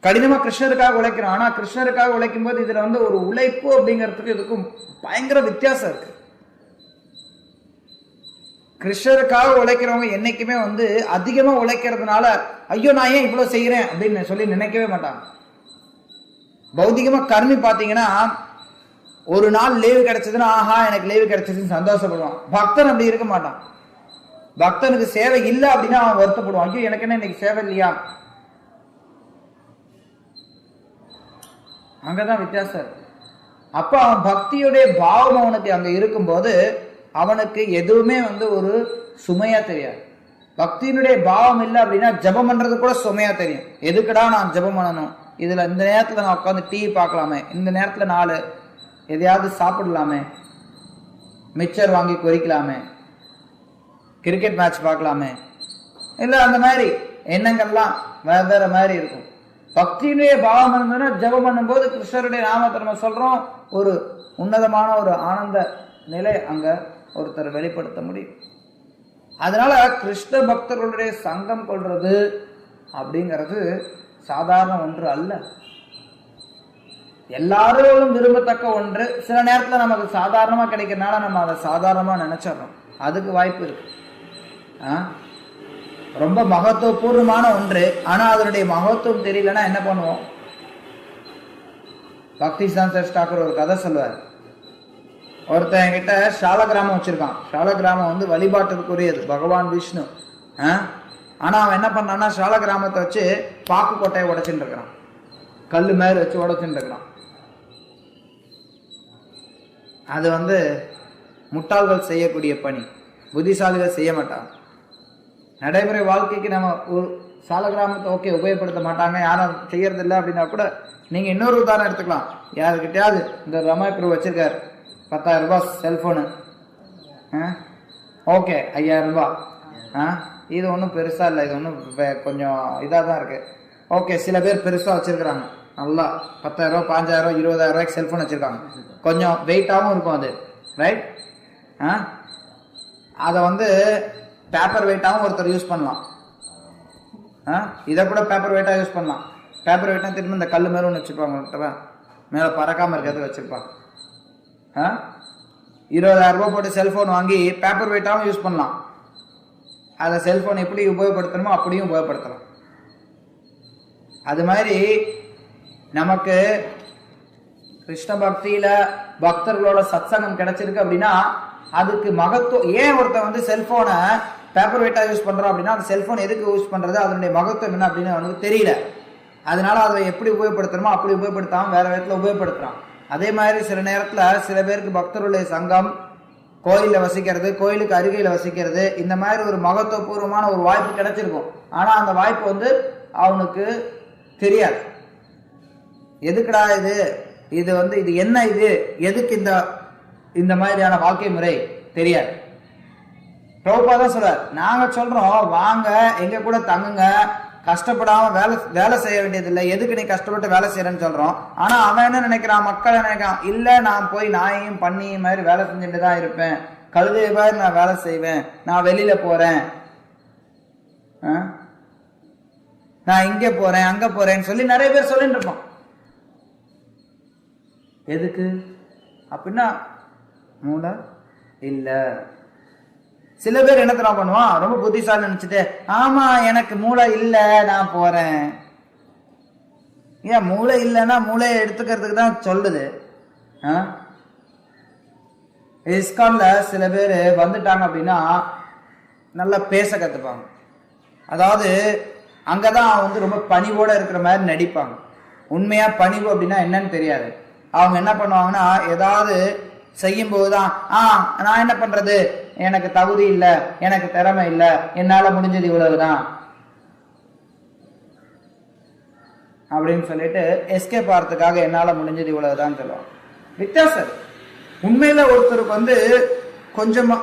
கடினமாக கிருஷ்ணருக்காக உழைக்கிறோம். ஆனால் கிருஷ்ணருக்காக உழைக்கும் போது இதில் ஒரு உழைப்பு அப்படிங்கிறதுக்கு இதுக்கும் பயங்கர வித்தியாசம் இருக்கு. கிருஷ்ணருக்காக உழைக்கிறவங்க என்னைக்குமே அதிகமாக உழைக்கிறதுனால ஐயோ நான் ஏன் இவ்வளோ செய்கிறேன் அப்படின்னு சொல்லி நினைக்கவே மாட்டாங்க. பௌத்திகமாக கர்மி பார்த்தீங்கன்னா ஒரு நாள் லீவு கிடைச்சதுன்னா ஆஹா எனக்கு லீவு கிடைச்சதுன்னு சந்தோஷப்படுவான். பக்தன் அப்படி இருக்க மாட்டான். பக்தனுக்கு சேவை இல்லை அப்படின்னா அவன் வருத்தப்படுவான், ஐயோ எனக்கு என்ன இன்னைக்கு சேவை இல்லையா. அங்கதான் வித்தியாசம் இருக்கு. அப்ப அவன் பக்தியுடைய பாவம் அவனுக்கு அங்க இருக்கும்போது அவனுக்கு எதுவுமே ஒரு சுமையா தெரியாது. பக்தியினுடைய பாவம் இல்லை அப்படின்னா ஜபம் பண்றது கூட சுமையா தெரியும். எதுக்குடா நான் ஜபம் பண்ணணும், இதுல இந்த நேரத்துல நான் உட்காந்து டிவி பார்க்கலாமே, இந்த நேரத்துல 4 எதையாவது சாப்பிடலாமே, மிச்சர் வாங்கி கொறிக்கலாமே, கிரிக்கெட் மேட்ச் பார்க்கலாமே, இல்லை அந்த மாதிரி எண்ணங்கள்லாம் வேற மாதிரி இருக்கும். பக்தியினுடைய பாவம் இருந்ததுன்னா ஜபம் பண்ணும்போது கிருஷ்ணருடைய நாமத்தை நம்ம சொல்றோம், ஒரு உன்னதமான ஒரு ஆனந்த நிலை அங்க ஒருத்தர் வெளிப்படுத்த முடியும். அதனால கிருஷ்ண பக்தர்களுடைய சங்கம் கொள்றது அப்படிங்கிறது சாதாரண ஒன்று அல்ல. எல்லாரும் விரும்பத்தக்க ஒன்று. சில நேரத்தில் நமக்கு சாதாரணமாக கிடைக்கிறதுனால நம்ம அதை சாதாரணமாக நினைச்சிடறோம். அதுக்கு வாய்ப்பு இருக்கு. ரொம்ப மகத்துவபூர்வமான ஒன்று, ஆனால் அதனுடைய மகத்துவம் தெரியலன்னா என்ன பண்ணுவோம்? பக்தி சித்தாந்த டாக்கூர் ஒரு கதை சொல்லுவார். ஒருத்தன் என்கிட்ட சாலகிராமம் வச்சிருக்கான். சாலகிராமம் வழிபாட்டுக்குரியது, பகவான் விஷ்ணு. ஆனால் அவன் என்ன பண்ணான்னா சாலகிராமத்தை வச்சு பாக்கு கொட்டையை உடைச்சுட்டு இருக்கிறான், கல் மேல வச்சு உடைச்சுட்டு இருக்கிறான். அது முட்டாள்கள் செய்யக்கூடிய பணி, புத்திசாலிகள் செய்ய மாட்டாங்க. நடைமுறை வாழ்க்கைக்கு நம்ம ஒரு சாலகிராமத்தை உபயோகப்படுத்த மாட்டாங்க, யாரும் செய்யறது இல்லை அப்படின்னா கூட நீங்கள் இன்னொரு உதாரணம் எடுத்துக்கலாம். யாருக்கிட்டையாவது இந்த ரமாய்ப்ரூ வச்சிருக்காரு 10,000 ரூபாய் செல்ஃபோனு, ஓகே 5,000 ரூபாய், இது ஒன்றும் பெருசாக இல்லை, இது ஒன்றும் கொஞ்சம் இதாக தான் இருக்குது. ஓகே, சில பேர் பெருசாக வச்சுருக்குறாங்க, நல்லா 10,000 5,000 20,000 செல்ஃபோன் வச்சுருக்காங்க, கொஞ்சம் வெயிட்டாகவும் இருக்கும் அது, ரைட்? அதை வந்து பேப்பர் வெயிட்டாகவும் ஒருத்தர் யூஸ் பண்ணலாம். இதை கூட பேப்பர் வெயிட்டாக யூஸ் பண்ணலாம். பேப்பர் வெயிட்டாக திரும்ப இந்த கல் மேலே ஒன்று வச்சுருப்பாங்க, மேலே பறக்காமல் இருக்கிறதுக்கு வச்சுருப்பாங்க. 20,000 ரூபா போட்டு செல்ஃபோன் வாங்கி பேப்பர் வெயிட்டாகவும் யூஸ் பண்ணலாம். அதை செல்ஃபோன் எப்படி உபயோகப்படுத்தணுமோ அப்படியும் உபயோகப்படுத்தலாம். அது மாதிரி நமக்கு கிருஷ்ண பக்தியில் பக்தர்களோட சத்சங்கம் கிடைச்சிருக்கு அப்படின்னா அதுக்கு மகத்துவம். ஏன் ஒருத்தர் வந்து செல்ஃபோனை பேப்பர் வெயிட்டாக யூஸ் பண்ணுறோம் அப்படின்னா அந்த செல்ஃபோன் எதுக்கு யூஸ் பண்ணுறது, அதனுடைய மகத்துவம் என்ன அப்படின்னு அவனுக்கு தெரியல. அதனால அதை எப்படி உபயோகப்படுத்தணுமோ அப்படி உபயோகப்படுத்தாமல் வேறு விதத்தில் உபயோகப்படுத்துகிறான். அதே மாதிரி சில நேரத்தில் சில பேருக்கு பக்தருடைய சங்கம் கோயிலில் வசிக்கிறது, கோயிலுக்கு அருகையில் வசிக்கிறது, இந்த மாதிரி ஒரு மகத்துவபூர்வமான ஒரு வாய்ப்பு கிடைச்சிருக்கும். ஆனால் அந்த வாய்ப்பு வந்து அவனுக்கு தெரியாது. எதுக்குடா இது வந்து இது என்ன, இது எதுக்கு இந்த மாதிரியான வாழ்க்கை முறை தெரியாது. பிரபுபாதா தான் சொல்றார், நாங்கள் சொல்கிறோம் வாங்க எங்கள் கூட தங்குங்க, கஷ்டப்படாமல் வேலை செய்ய வேண்டியதில்லை, எதுக்கு நீ கஷ்டப்பட்டு வேலை செய்கிறேன்னு சொல்கிறோம். ஆனால் அவன் என்ன நினைக்கிறான், மக்கள் என்ன நினைக்கிறான், இல்லை நான் போய் நாயையும் பண்ணியும் மாதிரி வேலை செஞ்சுட்டு தான் இருப்பேன், கழுதைய மாதிரி நான் வேலை செய்வேன், நான் வெளியில் போகிறேன், நான் இங்கே போகிறேன் அங்கே போகிறேன்னு சொல்லி நிறைய பேர் சொல்லிட்டு இருப்போம். எதுக்கு அப்படின்னா மூளை இல்லை. சில பேர் என்ன தெரியுமா பண்ணுவான், ரொம்ப புத்திசாலி நினைச்சிட்டு, ஆமா எனக்கு மூளை இல்லை நான் போறேன். ஏன் மூளை இல்லைன்னா மூளையை எடுத்துக்கிறதுக்கு தான் சொல்லுது. இஸ்கான்ல சில பேர் வந்துட்டாங்க அப்படின்னா நல்லா பேச கத்துப்பாங்க. அதாவது அங்கதான் வந்து ரொம்ப பணிவோட இருக்கிற மாதிரி நடிப்பாங்க. உண்மையா பணிவு அப்படின்னா என்னன்னு தெரியாது. அவங்க என்ன பண்ணுவாங்கன்னா ஏதாவது செய்யும் போதுதான் நான் என்ன பண்றது, எனக்கு தகுதி இல்லை, எனக்கு திறமை இல்லை, என்னால முடிஞ்சது இவ்வளவுதான் அப்படின்னு சொல்லிட்டு எஸ்கேப் ஆகிறதுக்காக என்னால முடிஞ்சது இவ்வளவுதான் சொல்லுவாங்க. வித்தியாசம். உண்மையில ஒருத்தருக்கு வந்து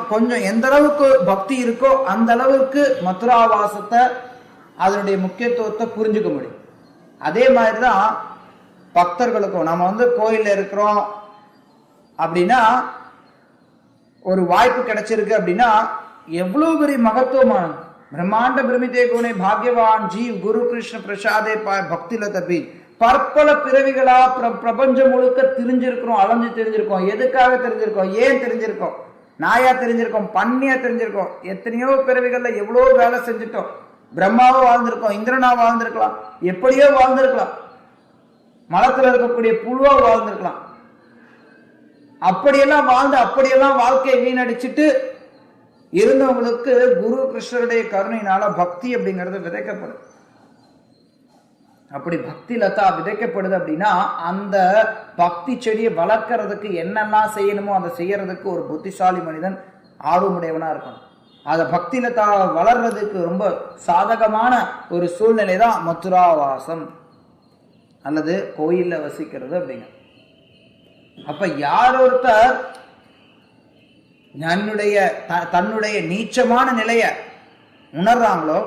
கொஞ்சம் எந்த அளவுக்கு பக்தி இருக்கோ அந்த அளவுக்கு மதுராவாசத்தை அதனுடைய முக்கியத்துவத்தை புரிஞ்சுக்க முடியும். அதே மாதிரிதான் பக்தர்களுக்கும். நம்ம வந்து கோயில்ல இருக்கிறோம் அப்படின்னா ஒரு வாய்ப்பு கிடைச்சிருக்கு அப்படின்னா எவ்வளவு பெரிய மகத்துவமான பிரம்மாண்ட பிரமிதே குணே பாக்யவான் ஜீவ் குரு கிருஷ்ண பிரசாதே பக்தில தப்பி பற்பல பிறவிகளா பிரபஞ்சம் முழுக்க தெரிஞ்சிருக்கிறோம், அலைஞ்சு தெரிஞ்சிருக்கோம். எதுக்காக தெரிஞ்சிருக்கோம், ஏன் தெரிஞ்சிருக்கோம், நாயா தெரிஞ்சிருக்கோம், பண்ணியா தெரிஞ்சிருக்கோம், எத்தனையோ பிறவிகள்ல எவ்வளோ வேலை செஞ்சுட்டோம். பிரம்மாவோ வாழ்ந்திருக்கோம், இந்திரனா வாழ்ந்திருக்கலாம், எப்படியோ வாழ்ந்திருக்கலாம், மலத்துல இருக்கக்கூடிய புழுவா வாழ்ந்திருக்கலாம். அப்படியெல்லாம் வாழ்க்கையை வீணடிச்சுட்டு இருந்தவங்களுக்கு குரு கிருஷ்ணருடைய கருணையினால பக்தி அப்படிங்கிறது விதைக்கப்படும். அப்படி பக்தி லதா விதைக்கப்படுது அப்படின்னா அந்த பக்தி செடியை வளர்க்கறதுக்கு என்னெல்லாம் செய்யணுமோ அதை செய்யறதுக்கு ஒரு புத்திசாலி மனிதன் ஆர்வமுடையவனா இருக்கணும். அதை பக்தி லதா வளர்றதுக்கு ரொம்ப சாதகமான ஒரு சூழ்நிலை தான் மதுராவாசம் அல்லது கோயில்ல வசிக்கிறது அப்படிங்க. அப்ப யார் ஒருத்தர் தன்னுடைய நீச்சமான நிலைய உணர்றாங்களோ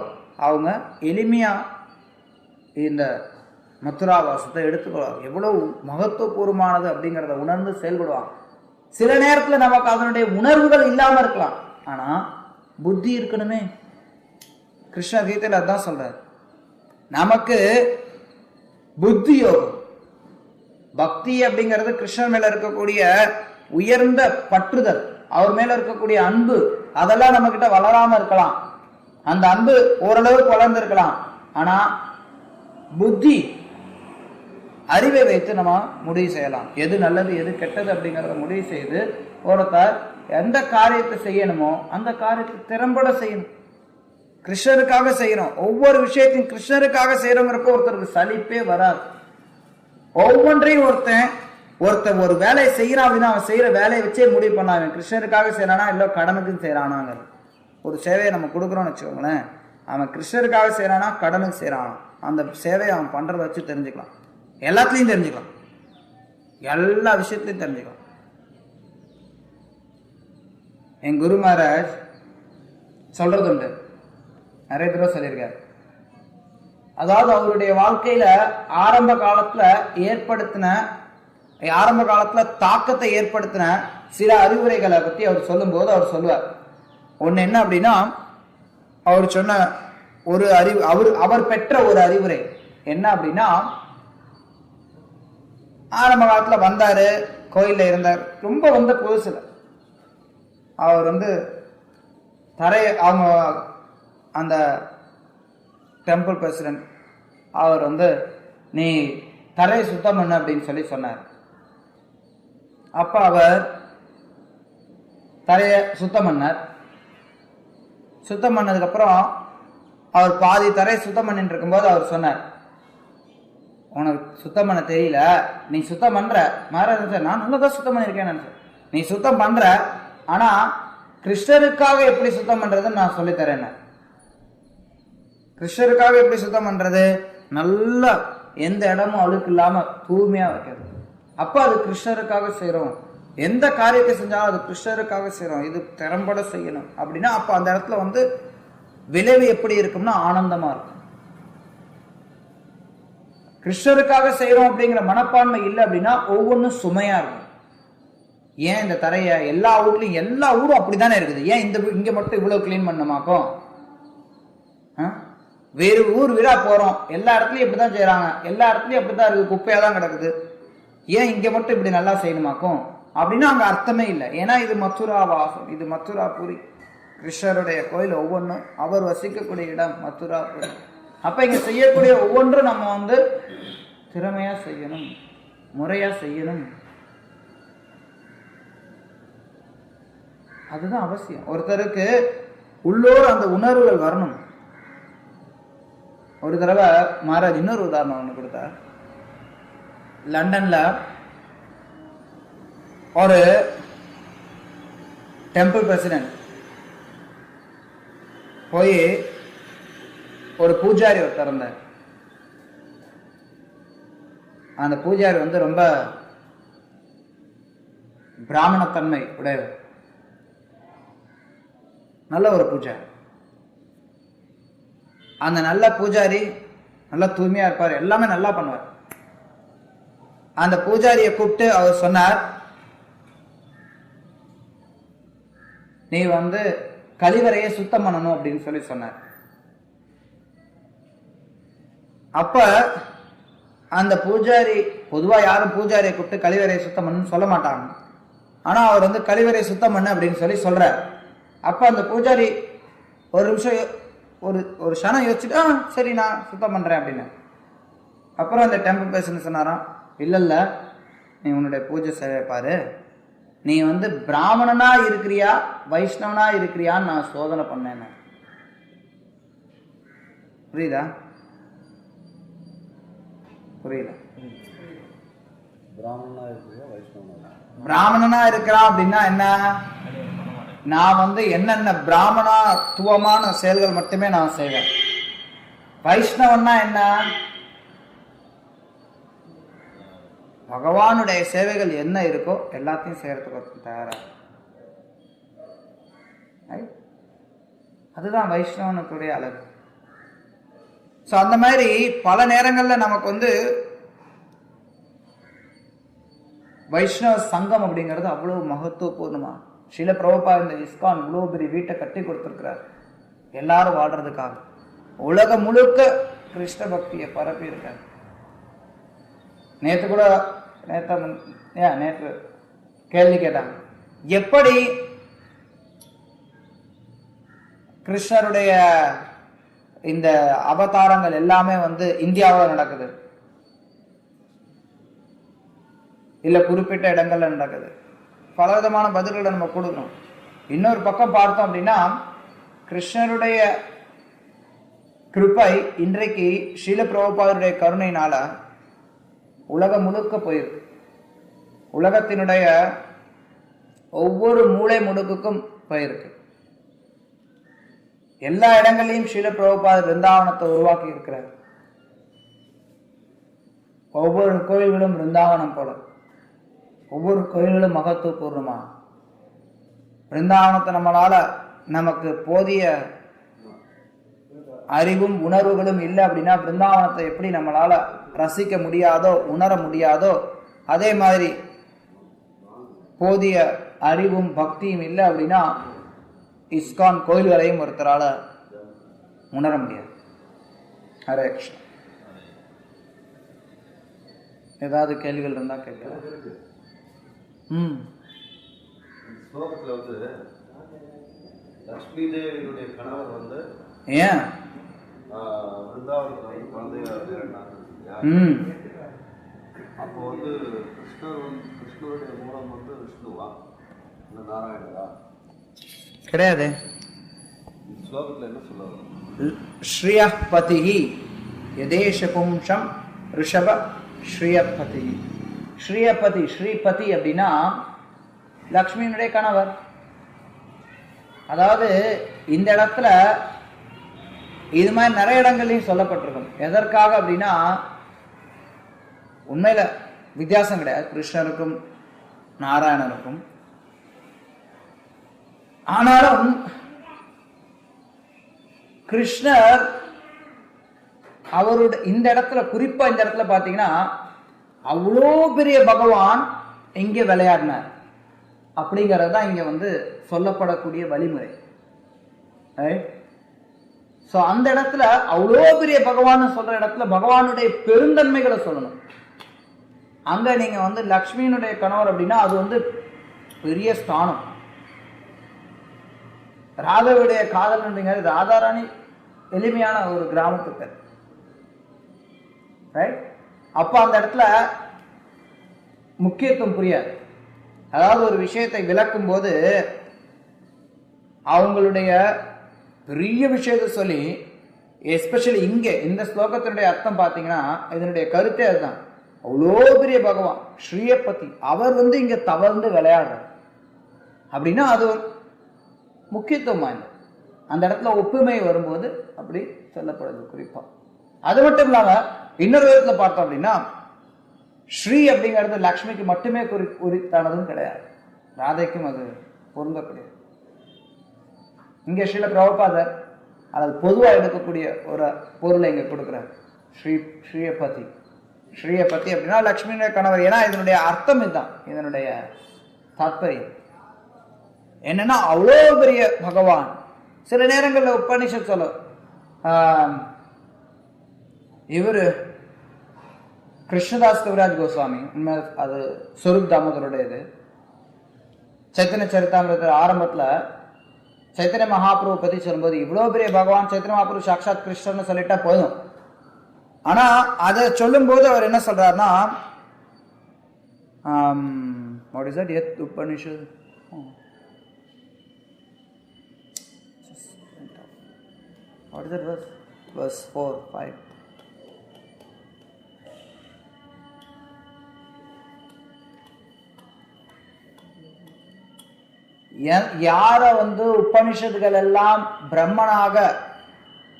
அவங்க எளிமையா இந்த மதுராவாசத்தை எடுத்துக்கொள்வாங்க. எவ்வளவு மகத்துவபூர்வமானது அப்படிங்கிறத உணர்ந்து செயல்படுவாங்க. சில நேரத்துல நமக்கு அதனுடைய உணர்வுகள் இல்லாம இருக்கலாம், ஆனா புத்தி இருக்கணுமே. கிருஷ்ண கீதையில அதான் சொல்றாரு, நமக்கு புத்தி யோகம். பக்தி அப்படிங்கிறது கிருஷ்ணன் மேல இருக்கக்கூடிய உயர்ந்த பற்றுதல், அவர் மேல இருக்கக்கூடிய அன்பு, அதெல்லாம் நம்ம கிட்ட வளராம இருக்கலாம். அந்த அன்பு ஓரளவுக்கு வளர்ந்து இருக்கலாம், ஆனா புத்தி அறிவை வைத்து நம்ம முடிவு செய்யலாம். எது நல்லது எது கெட்டது அப்படிங்கிறத முடிவு செய்து ஒருத்தர் எந்த காரியத்தை செய்யணுமோ அந்த காரியத்தை திறம்பட செய்யணும். கிருஷ்ணருக்காக செய்யணும். ஒவ்வொரு விஷயத்தையும் கிருஷ்ணருக்காக செய்யறோங்கிறப்ப ஒருத்தருக்கு சலிப்பே வராது. ஒவ்வொன்றையும் ஒருத்தன் ஒரு வேலையை செய்யறான் அப்படின்னா அவன் செய்யற வேலையை வச்சே முடிவு பண்ணாங்க கிருஷ்ணருக்காக செய்யறானா இல்லை கடனுக்கு செய்யறானாங்க. ஒரு சேவையை நம்ம கொடுக்குறோம்னு வச்சுக்கோங்களேன், அவன் கிருஷ்ணருக்காக செய்யறானா கடனுக்கு செய்யறானா, அந்த சேவையை அவன் பண்றதை வச்சு தெரிஞ்சுக்கலாம். எல்லாத்துலயும் தெரிஞ்சுக்கலாம், எல்லா விஷயத்திலையும் தெரிஞ்சுக்கலாம். என் குரு மகாராஜ் சொல்றது உண்டு, நிறைய தடவை சொல்லியிருக்காரு. அதாவது அவருடைய வாழ்க்கையில ஆரம்ப காலத்துல தாக்கத்தை ஏற்படுத்தின சில அறிவுரைகளை பத்தி அவர் சொல்லும்போது அவர் சொல்லுவார். ஒண்ணு என்ன அப்படின்னா, அவர் சொன்ன ஒரு அவர் பெற்ற ஒரு அறிவுரை என்ன அப்படின்னா, ஆரம்ப காலத்துல வந்தாரு, கோயில்ல இருந்தார். ரொம்ப வந்த புதுசுல அவர் அவங்க அந்த டெம்பிள் பிரசிடென்ட் அவர் நீ தரையை சுத்தம் பண்ண அப்படின்னு சொல்லி சொன்னார். அப்ப அவர் தரையை சுத்தம் பண்ணார். சுத்தம் பண்ணதுக்கு அப்புறம் அவர் பாதி தரையை சுத்தம் பண்ணிட்டு இருக்கும்போது அவர் சொன்னார், உனக்கு சுத்தம் பண்ண தெரியல, நீ சுத்தம் பண்ற. மகாராஜா, நான் நல்லதான் சுத்தம் பண்ணிருக்கேன். நீ சுத்தம் பண்ற, ஆனா கிருஷ்ணருக்காக எப்படி சுத்தம் பண்றதுன்னு நான் சொல்லித்தரேன். கிருஷ்ணருக்காக எப்படி சுத்தம் பண்றது? நல்லா எந்த இடமும் அழுக்கு இல்லாம தூய்மையா வைக்கிறது. அப்ப அது கிருஷ்ணருக்காக செய்யறோம். எந்த காரியத்தை செஞ்சாலும் அது கிருஷ்ணருக்காக செய்யறோம், இது திறம்பட செய்யணும் அப்படின்னா அப்ப அந்த இடத்துல விளைவு எப்படி இருக்கும்னா ஆனந்தமா இருக்கும். கிருஷ்ணருக்காக செய்யறோம் அப்படிங்கிற மனப்பான்மை இல்லை அப்படின்னா ஒவ்வொன்றும் சுமையா இருக்கும். ஏன் இந்த தரைய எல்லா ஊரும் அப்படித்தானே இருக்குது, ஏன் இங்க மட்டும் இவ்வளவு கிளீன் பண்ணமாக்கும்? வேறு ஊர் வீரா போறோம், எல்லா இடத்துலயும் இப்படிதான் செய்யறாங்க, எல்லா இடத்துலயும் அப்படித்தான் இருக்கு, குப்பையா தான் கிடக்குது, ஏன் இங்க மட்டும் இப்படி நல்லா செய்யணுமாக்கும் அப்படின்னா அங்க அர்த்தமே இல்லை. ஏன்னா இது மதுரா வாசம், இது மதுராபுரி, கிருஷ்ணருடைய கோயில் ஒவ்வொன்றும் அவர் வசிக்கக்கூடிய இடம் மதுராபுரி. அப்ப இங்க செய்யக்கூடிய ஒவ்வொன்றும் நம்ம திறமையா செய்யணும், முறையா செய்யணும். அதுதான் அவசியம். ஒருத்தருக்கு உள்ளோர் அந்த உணர்வுகள் வரணும். ஒரு தடவை மகாராஜ் இன்னொரு உதாரணம் ஒண்ணு கொடுத்தார். லண்டன்ல ஒரு டெம்பிள் பிரசிடென்ட் போய் ஒரு பூஜாரி ஒருத்தர் இருந்தார். அந்த பூஜாரி ரொம்ப பிராமணத்தன்மை உடையவர், நல்ல ஒரு பூஜாரி. அந்த நல்ல பூஜாரி நல்லா தூய்மையா இருப்பார், எல்லாமே நல்லா பண்ணுவார். அந்த பூஜாரியை கூப்பிட்டு அவர் சொன்னார், நீ கழிவறையை சுத்தம் பண்ணணும் அப்படின்னு சொல்லி சொன்னார். அப்ப அந்த பூஜாரி, பொதுவா யாரும் பூஜாரியை கூப்பிட்டு கழிவறையை சுத்தம் பண்ணு சொல்ல மாட்டாங்க, ஆனா அவர் கழிவறை சுத்தம் பண்ணு அப்படின்னு சொல்லி சொல்றார். அப்ப அந்த பூஜாரி ஒரு நிமிஷம் ஒரு க்ஷணம் யோசிச்சுட்டு சரி நான் சுத்தம் பண்றேன் அப்படின்னு. அப்புறம் அந்த டெம்பிள் பேசன்னு சொன்னாராம், இல்ல நீ உன்னுடைய பூஜை சேவை பாரு, நீ பிராமணனா இருக்கிறியா வைஷ்ணவனா இருக்கிறியான்னு நான் சோதனை பண்ணேன். புரியுதா? புரியல. பிராமணனா இருக்கிறான் அப்படின்னா என்ன? நான் என்னென்ன பிராமணத்துவமான செயல்கள் மட்டுமே நான் செய்வேன். வைஷ்ணவன்னா என்ன? பகவானுடைய சேவைகள் என்ன இருக்கோ எல்லாத்தையும் செய்யறதுக்கு தயாரா. அதுதான் வைஷ்ணவனுக்குடைய அழகு. சோ அந்த மாதிரி பல நேரங்கள்ல நமக்கு வைஷ்ணவ சங்கம் அப்படிங்கிறது அவ்வளவு மகத்துவபூர்ணமா. ஸ்ரீல பிரபுபா இந்த இஸ்கான் இவ்வளவு பெரிய வீட்டை கட்டி கொடுத்திருக்கிறார் எல்லாரும் வாழ்றதுக்காக. உலகம் முழுக்க கிருஷ்ண பக்தியை பரப்பி இருக்காரு. நேற்று கேள்வி கேட்டாங்க, எப்படி கிருஷ்ணருடைய இந்த அவதாரங்கள் எல்லாமே இந்தியாவில் நடக்குது, இல்ல குறிப்பிட்ட இடங்கள்ல நடக்குது? பல விதமான பதில்களை நம்ம கொடுக்கணும். இன்னொரு பக்கம் பார்த்தோம் அப்படின்னா, கிருஷ்ணருடைய கிருபை இன்றைக்கு ஸ்ரீல பிரபுபாதருடைய கருணையினால உலகம் முழுக்க போயிருக்கு. உலகத்தினுடைய ஒவ்வொரு மூளை முடுக்குக்கும் போயிருக்கு. எல்லா இடங்களையும் ஸ்ரீல பிரபுபாதர் பிருந்தாவனத்தை உருவாக்கி இருக்கிறார். ஒவ்வொரு கோயில்களும் பிருந்தாவனம் போல, ஒவ்வொரு கோயில்களும் மகத்துவபூர்ணமா. பிருந்தாவனத்தை நமக்கு போதிய அறிவும் உணர்வுகளும் இல்லை அப்படின்னா பிருந்தாவனத்தை எப்படி நம்மளால ரசிக்க முடியாதோ உணர முடியாதோ, அதே மாதிரி போதிய அறிவும் பக்தியும் இல்லை அப்படின்னா இஸ்கான் கோயில்களையும் ஒருத்தரால உணர முடியாது. ஹரே கிருஷ்ணா. ஏதாவது கேள்விகள் இருந்தா கேட்கலாம். ஸ்லோகத்துல வந்து லட்சுமி தேவியுடைய கணவர் வந்து ஏன் பிருந்தாவனத்துல வந்து குழந்தையா அப்போ வந்து கிருஷ்ணருடைய மூலம் வந்து விஷ்ணுவா இல்ல நாராயணரா? கிடையாது. ஸ்லோகத்துல என்ன சொல்லுவாங்க? ஸ்ரீயபதி யதேஷ பும்சம் ரிஷப ஸ்ரீயபதி. ஸ்ரீயபதி, ஸ்ரீபதி அப்படின்னா லக்ஷ்மியினுடைய கணவர். அதாவது இந்த இடத்துல இது மாதிரி நிறைய இடங்கள்லையும் சொல்லப்பட்டிருக்கும். எதற்காக அப்படின்னா உண்மையில வித்தியாசம் கிடையாது கிருஷ்ணருக்கும் நாராயணனுக்கும். ஆனாலும் கிருஷ்ணர் அவருடைய இந்த இடத்துல, குறிப்பா இந்த இடத்துல பாத்தீங்கன்னா அவ்வளோ பெரிய பகவான் எங்கே விளையாடினார் அப்படிங்கிறது தான் இங்க வந்து சொல்லப்படக்கூடிய வழிமுறை. ஸோ அந்த இடத்துல அவ்வளோ பெரிய பகவான் சொல்ற இடத்துல பகவானுடைய பெருந்தன்மைகளை சொல்லணும். அங்க நீங்க வந்து லக்ஷ்மியினுடைய கணவர் அப்படின்னா அது வந்து பெரிய ஸ்தானம். ராதாவுடைய காதல், ராதாராணி எளிமையான ஒரு கிராமத்து பேர். ரைட்? அப்ப அந்த இடத்துல முக்கியத்துவம் புரியாது. அதாவது ஒரு விஷயத்தை விளக்கும் போது அவங்களுடைய பெரிய விஷயத்தை சொல்லி, எஸ்பெஷலி இங்கே இந்த ஸ்லோகத்தினுடைய அர்த்தம் பார்த்தீங்கன்னா இதனுடைய கருத்தே அதுதான். அவ்வளோ பெரிய பகவான் ஸ்ரீயபதி அவர் வந்து இங்க தவழ்ந்து விளையாடுறார் அப்படின்னா அது முக்கியத்துவம் வாய்ந்தது. அந்த இடத்துல ஒப்புமை வரும்போது அப்படி சொல்லப்படுது குறிப்பா. அது மட்டும் இல்லாம இன்னொரு விதத்துல பார்த்தோம் அப்படின்னா ஸ்ரீ அப்படிங்கிறது லக்ஷ்மிக்கு மட்டுமே குறித்தானதும் கிடையாது, ராதைக்கும் அது பொருந்தக்கூடியது. இங்க ஸ்ரீல பிரபுபாதர் அதாவது பொதுவா எடுக்கக்கூடிய ஒரு பொருளை இங்க கொடுக்குறார். ஸ்ரீயபதி. ஸ்ரீயபதி அப்படின்னா லக்ஷ்மியுடைய கணவர். ஏன்னா இதனுடைய அர்த்தம் இதுதான், இதனுடைய தாத்பரியம் என்னன்னா அவ்வளோ பெரிய பகவான். சில நேரங்களில் உபநிஷத் சொல்ல இவரு கிருஷ்ணதாஸ் கவிராஜ் கோஸ்வாமி, உண்மை அது சொரூப் தாமோதருடையது. சைத்தன்ய சரிதாமிரத ஆரம்பத்துல சைத்தன்ய மகாபிரபு பத்தி சொல்லும்போது இவ்வளோ பெரிய பகவான் சைத்தன்ய மகாபிரபு சாக்ஷாத் கிருஷ்ணர்னு சொல்லிட்டா போதும். ஆனா அதை சொல்லும் போது அவர் என்ன சொல்றாருன்னா what is that? Yet Upanishad. What is that verse? Verse 4, 5. யார வந்து உபனிஷத்துகள் எல்லாம் பிரம்மனாக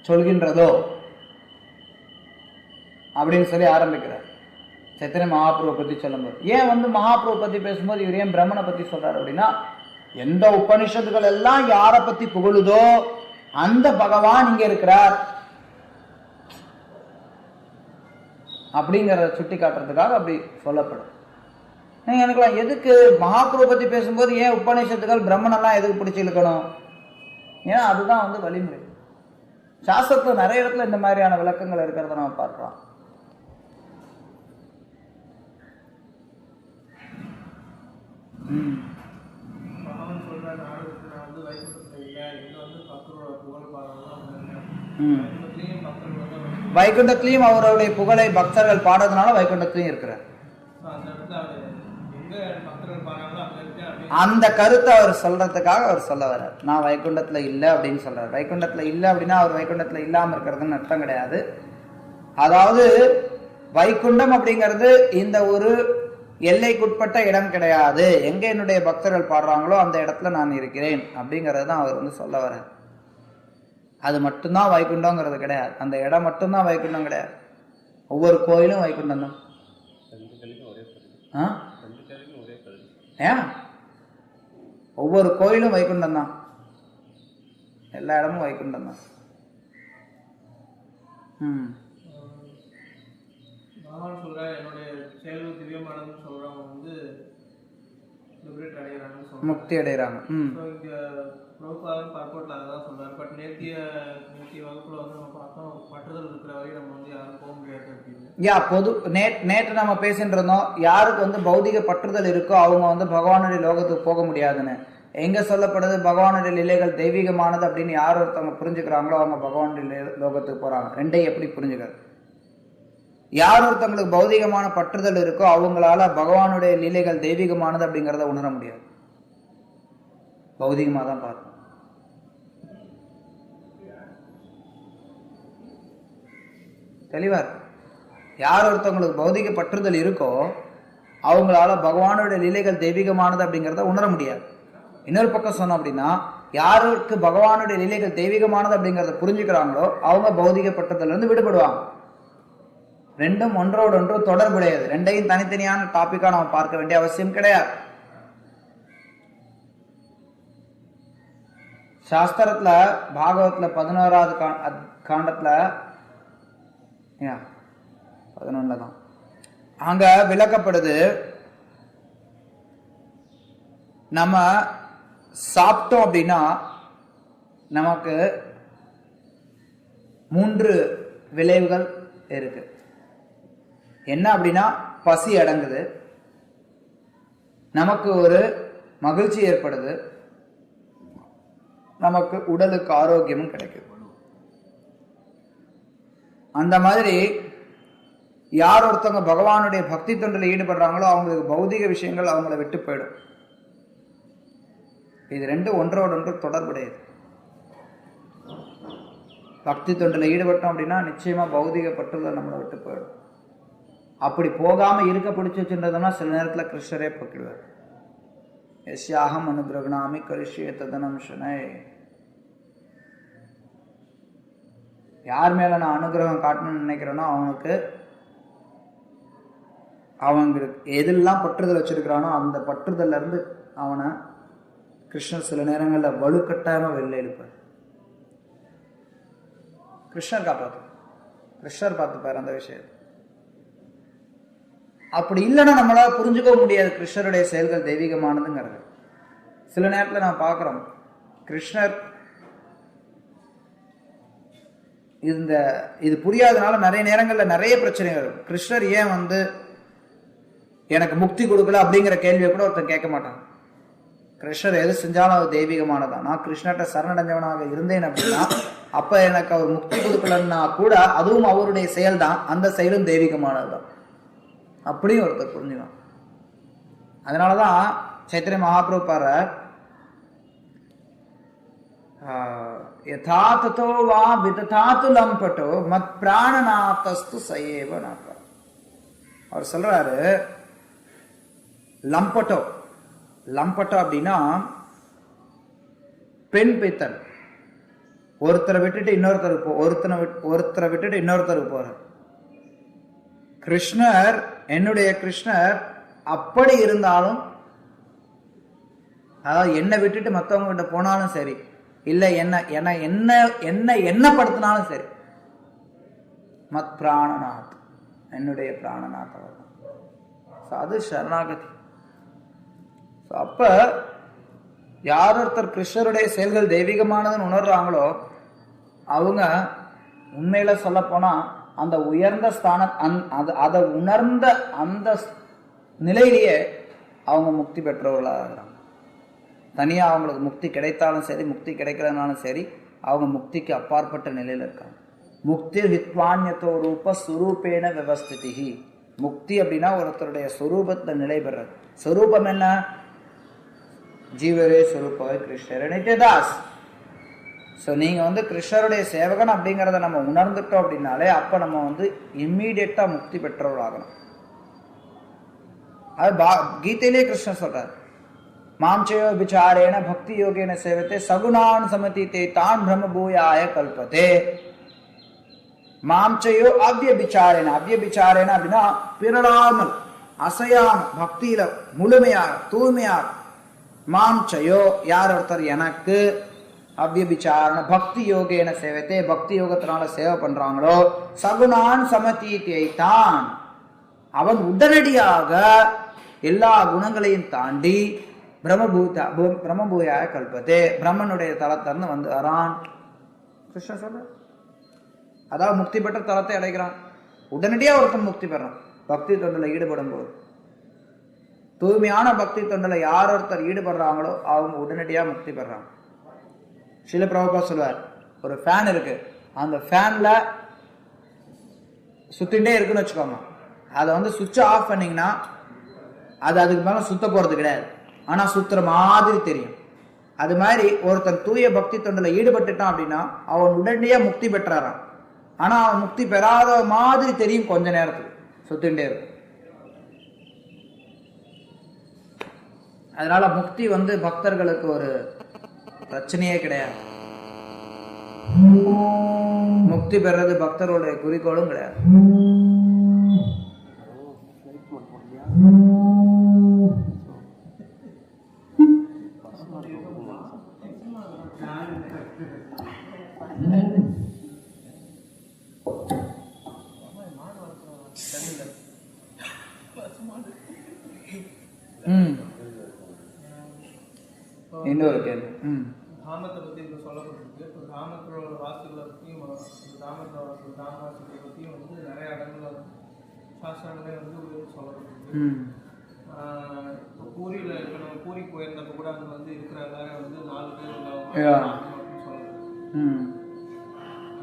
சொல்கின்றதோ அப்படின்னு சொல்லி ஆரம்பிக்கிறார் சைத்தன்ய மகாபிரபு பத்தி சொல்லும்போது. ஏன் வந்து மகாபிரபு பத்தி பேசும்போது இவர் ஏன் பிரம்மனை பத்தி சொல்றாரு அப்படின்னா, எந்த உபனிஷத்துகள் எல்லாம் யார பத்தி புகழுதோ அந்த பகவான் இங்க இருக்கிறார் அப்படிங்கிறத சுட்டி காட்டுறதுக்காக அப்படி சொல்லப்படும். நீங்க எனக்குலாம் எதுக்கு மகாபிரபு பத்தி பேசும்போது ஏன் உபநிஷத்துகள் பிரம்மனெல்லாம் எதுக்கு பிடிச்சி இழுக்கணும்? ஏன்னா அதுதான் வந்து வழிமுறை. சாஸ்திரத்துல நிறைய இடத்துல இந்த மாதிரியான விளக்கங்கள் இருக்கிறத நம்ம பார்க்கலாம். வைகுண்டத்திலையும் அவருடைய புகழை பக்தர்கள் பாடுறதுனால வைகுண்டத்திலையும் இருக்கிறார். அந்த கருத்தை அவர் சொல்றதுக்காக அவர் சொல்ல வர்றார். நான் வைகுண்டத்துல இல்லை அப்படின்னு சொல்றாரு. வைகுண்டத்துல இல்லை அப்படின்னா அவர் வைகுண்டத்துல இல்லாம இருக்கிறதுன்னு அர்த்தம் கிடையாது. அதாவது வைகுண்டம் அப்படிங்கிறது இந்த ஒரு எல்லைக்குட்பட்ட இடம் கிடையாது. எங்க என்னுடைய பக்தர்கள் பாடுறாங்களோ அந்த இடத்துல நான் இருக்கிறேன் அப்படிங்கறது தான் அவர் வந்து சொல்ல வர்றார். அது மட்டும்தான் வைகுண்டங்கிறது கிடையாது. அந்த இடம் மட்டும்தான் வைகுண்டம் கிடையாது. ஒவ்வொரு கோயிலும் வைகுண்டம் தான். ஏன் ஒவ்வொரு கோயிலும் வைகுண்டம் தான், எல்லா இடமும் வைகுண்டம் தான். பகவான் சொல்ற என்னுடைய செயல்கள் திவ்யமானதுன்னு சொல்றவங்க வந்து லிபரேட் அடைகிறாங்கன்னு சொல்றாங்க, முக்தி அடைகிறாங்க. இங்க பிரபுபாதம் பர்போட்ல அதான் சொல்றாரு. பட் நேத்திய வகுப்புல வந்து நம்ம பார்த்தோம், பற்றுதல் இருக்கிற வரையும் நம்ம வந்து யாரும் போக முடியாது அப்படின்னு. நேற்று நம்ம பேசிட்டு இருந்தோம், யாருக்கு வந்து பௌதிக பற்றுதல் இருக்கோ அவங்க வந்து பகவானுடைய லோகத்துக்கு போக முடியாதுன்னு. எங்க சொல்லப்படுது பகவானுடைய லீலைகள் தெய்வீகமானது அப்படின்னு யார் ஒருத்தவங்க புரிஞ்சுக்கிறாங்களோ அவங்க பகவானுடைய லோகத்துக்கு போறாங்க. ரெண்டையும் எப்படி புரிஞ்சுக்கிறது? யார் ஒருத்தவங்களுக்கு பௌதிகமான பற்றுதல் இருக்கோ அவங்களால பகவானுடைய லீலைகள் தெய்வீகமானது அப்படிங்கிறத உணர முடியாது, பௌதிகமா தான் பார்க்கணும். தெளிவா இருக்கு. யார் ஒருத்தவங்களுக்கு பௌதிக பற்றுதல் இருக்கோ அவங்களால பகவானுடைய லீலைகள் தெய்வீகமானது அப்படிங்கிறத உணர முடியாது. இன்னொரு பக்கம் சொன்னோம் அப்படின்னா, யாருக்கு பகவானுடைய லீலைகள் தெய்வீகமானது அப்படிங்கிறத புரிஞ்சுக்கிறாங்களோ அவங்க பௌதிக பற்றுதல் இருந்து விடுபடுவாங்க. ரெண்டும் ஒன்றோடு ஒன்று தொடர்புடையது. ரெண்டையும் தனித்தனியான டாபிக்கா நம்ம பார்க்க வேண்டிய அவசியம் கிடையாது. சாஸ்திரத்துல பாகவத்ல 11வது காண்டத்துல 11 தான் அங்க விளக்கப்படுது. நம்ம சாப்பிட்டோம் அப்படின்னா நமக்கு 3 விளைவுகள் இருக்கு. என்ன அப்படின்னா, பசி அடங்குது, நமக்கு ஒரு மகிழ்ச்சி ஏற்படுது, நமக்கு உடலுக்கு ஆரோக்கியமும் கிடைக்குது. அந்த மாதிரி யார் ஒருத்தவங்க பகவானுடைய பக்தி தொண்டில் ஈடுபடுறாங்களோ அவங்களுக்கு பௌதிக விஷயங்கள் அவங்கள விட்டு போயிடும். இது ரெண்டும் ஒன்றோடு ஒன்று தொடர்புடையது. பக்தி தொண்டில் ஈடுபட்டோம் அப்படின்னா நிச்சயமா பௌதிக பற்றுதல் நம்மளை விட்டு போயிடும். அப்படி போகாம இருக்க பிடிச்சி வச்சுருந்ததுன்னா சில நேரத்தில் கிருஷ்ணரே பக்கிடுவார். எஸ்யாகம் அனுகிரகணாமி கரிஷ்யே ததனம் சனை. யார் மேல நான் அனுகிரகம் காட்டணும்னு நினைக்கிறேனோ அவங்களுக்கு எதெல்லாம் பற்றுதல் வச்சிருக்கிறானோ அந்த பற்றுதல்ல இருந்து அவனை கிருஷ்ணர் சில நேரங்களில் வலுக்கட்டாயமா வெளில எழுப்பார். கிருஷ்ணர் காப்பாற்று, கிருஷ்ணர் பார்த்துப்பார் அந்த விஷயத்தை. அப்படி இல்லைன்னா நம்மளால புரிஞ்சுக்க முடியாது கிருஷ்ணருடைய செயல்கள் தெய்வீகமானதுங்கிறது. சில நேரத்தில் நான் பார்க்குறோம், கிருஷ்ணர் இது புரியாதனால நிறைய நேரங்களில் நிறைய பிரச்சனைகள் இருக்கும். கிருஷ்ணர் ஏன் வந்து எனக்கு முக்தி கொடுக்கல அப்படிங்கிற கேள்வியை கூட ஒருத்தன் கேட்க மாட்டான். கிருஷ்ணர் எது செஞ்சாலும் அது தெய்வீகமானதான். நான் கிருஷ்ணர்கிட்ட சரணடைஞ்சவனாக இருந்தேன் அப்படின்னா அப்ப எனக்கு அவர் முக்தி கொடுக்கலன்னா கூட அதுவும் அவருடைய செயல் தான், அந்த செயலும் தெய்வீகமானதுதான் அப்படியும் ஒருத்தர் புரிஞ்சுக்கலாம். அதனாலதான் சைத்தன்ய மகாபிரபு பாரு, யதா ததோ வா விததாது லம்பட்டோ மத் பிராணநாதஸ்து சயேவ நாத. அவர் சொல்றாரு லம்பட்டோ. லம்பட்டோ அப்படின்னா பெண் பித்தன். ஒருத்தரை விட்டுட்டு இன்னொருத்தருக்கு போற கிருஷ்ணர், என்னுடைய கிருஷ்ணர் அப்படி இருந்தாலும், அதாவது என்னை விட்டுட்டு மற்றவங்க கிட்ட போனாலும் சரி, இல்லை என்ன எண்ணப்படுத்தினாலும் சரி, மத் பிராணநாத், என்னுடைய பிராணநாத் அவர். அது சரணாகதி. அப்ப யார் ஒருத்தர் கிருஷ்ணருடைய செயல்கள் தெய்வீகமானதுன்னு உணர்றாங்களோ அவங்க உண்மையில சொல்ல போனா அந்த உயர்ந்த அதை உணர்ந்த அந்த நிலையிலேயே அவங்க முக்தி பெற்றவர்களாக இருக்கிறாங்க. தனியா அவங்களுக்கு முக்தி கிடைத்தாலும் சரி, முக்தி கிடைக்கிறதுனாலும் சரி, அவங்க முக்திக்கு அப்பாற்பட்ட நிலையில இருக்காங்க. முக்தி ஹித்வான்யத்தோ ரூப சுரூபேன விவஸ்திதி. முக்தி அப்படின்னா ஒருத்தருடைய சொரூபத்தை நிலை பெறது. சொரூபம் என்ன? ஜீவரே சொரூப கிருஷ்ணர் நித்யதாஸ். ஸோ நீங்க வந்து கிருஷ்ணருடைய சேவகன் அப்படிங்கிறத நம்ம உணர்ந்துட்டோம் அப்படின்னாலே அப்ப நம்ம வந்து இம்மீடியட்டா முக்தி பெற்றவர்களாகணும். அது கீதையிலே கிருஷ்ணர் சொல்றார், மாம்சயோ விசாரேன பக்தி யோகேன சேவத்தே சகுணான் சமதிதே தான் பிரம்ம பூயாய கல்பதே. மாம்சையோ அவ்யபிச்சாரேன. அவ்யபிச்சாரேன அப்படின்னா பிறடாமல் அசையாம பக்தியில முழுமையாக தூய்மையாக. மாம்சையோ யார் ஒருத்தர் எனக்கு அவ்யபிச்சாரண பக்தி யோகேன சேவத்தே, பக்தி யோகத்தினால சேவை பண்றாங்களோ, சகுணான் சமதீத்தான், அவன் உடனடியாக எல்லா குணங்களையும் தாண்டி பிரம்மபூயா கல்பத்தே, பிரம்மனுடைய தலத்திலிருந்து வந்து வரான். கிருஷ்ணன் சொல்ற, அதாவது முக்தி பெற்ற தலத்தை அடைகிறான். உடனடியா ஒருத்தன் முக்தி பெறான் பக்தி தொண்டில் ஈடுபடும் போது. தூய்மையான பக்தி தொண்டில் யார் ஒருத்தர் ஈடுபடுறாங்களோ அவங்க உடனடியா முக்தி பெறாங்க. சில பிரபுபா சொல்வார், ஒரு ஃபேன் இருக்கு, அந்த ஃபேன்ல சுத்திட்டே இருக்குன்னு வச்சுக்கோங்க, அதை வந்து சுவிட்ச் ஆஃப் பண்ணீங்கன்னா அது அதுக்கு மேல சுத்த போறது கிடையாது, ஆனா சுத்துற மாதிரி தெரியும். அது மாதிரி ஒருத்தன் தூய பக்தி தொண்டில் ஈடுபட்டுட்டான் அப்படின்னா அவன் உடனடியா முக்தி பெற்றாரான். ஆனா அவன் முக்தி பெறாத மாதிரி தெரியும், கொஞ்ச நேரத்துக்கு சுத்திட்டே இருக்கும். அதனால முக்தி வந்து பக்தர்களுக்கு ஒரு பிரச்சனையே கிடையாது. முக்தி பெறது பக்தருடைய குறிக்கோளும் கிடையாது. இன்னொரு கேள்வி. தாமத்தை பற்றி இப்போ சொல்லப்பட்டிருக்கு. இப்போ தாமத்தோட வாசிகளை பற்றியும் தாமவாசிகளை பற்றியும் வந்து நிறைய இடங்கள் சாஸ்திரங்களே வந்து சொல்லப்பட்டிருக்கு. இப்போ பூரியில் இப்போ நம்ம பூரி போயிருந்தப்போ கூட அங்கே வந்து இருக்கிற எல்லாரும் வந்து 4 பேர் சொல்லப்பட்டிருக்கு.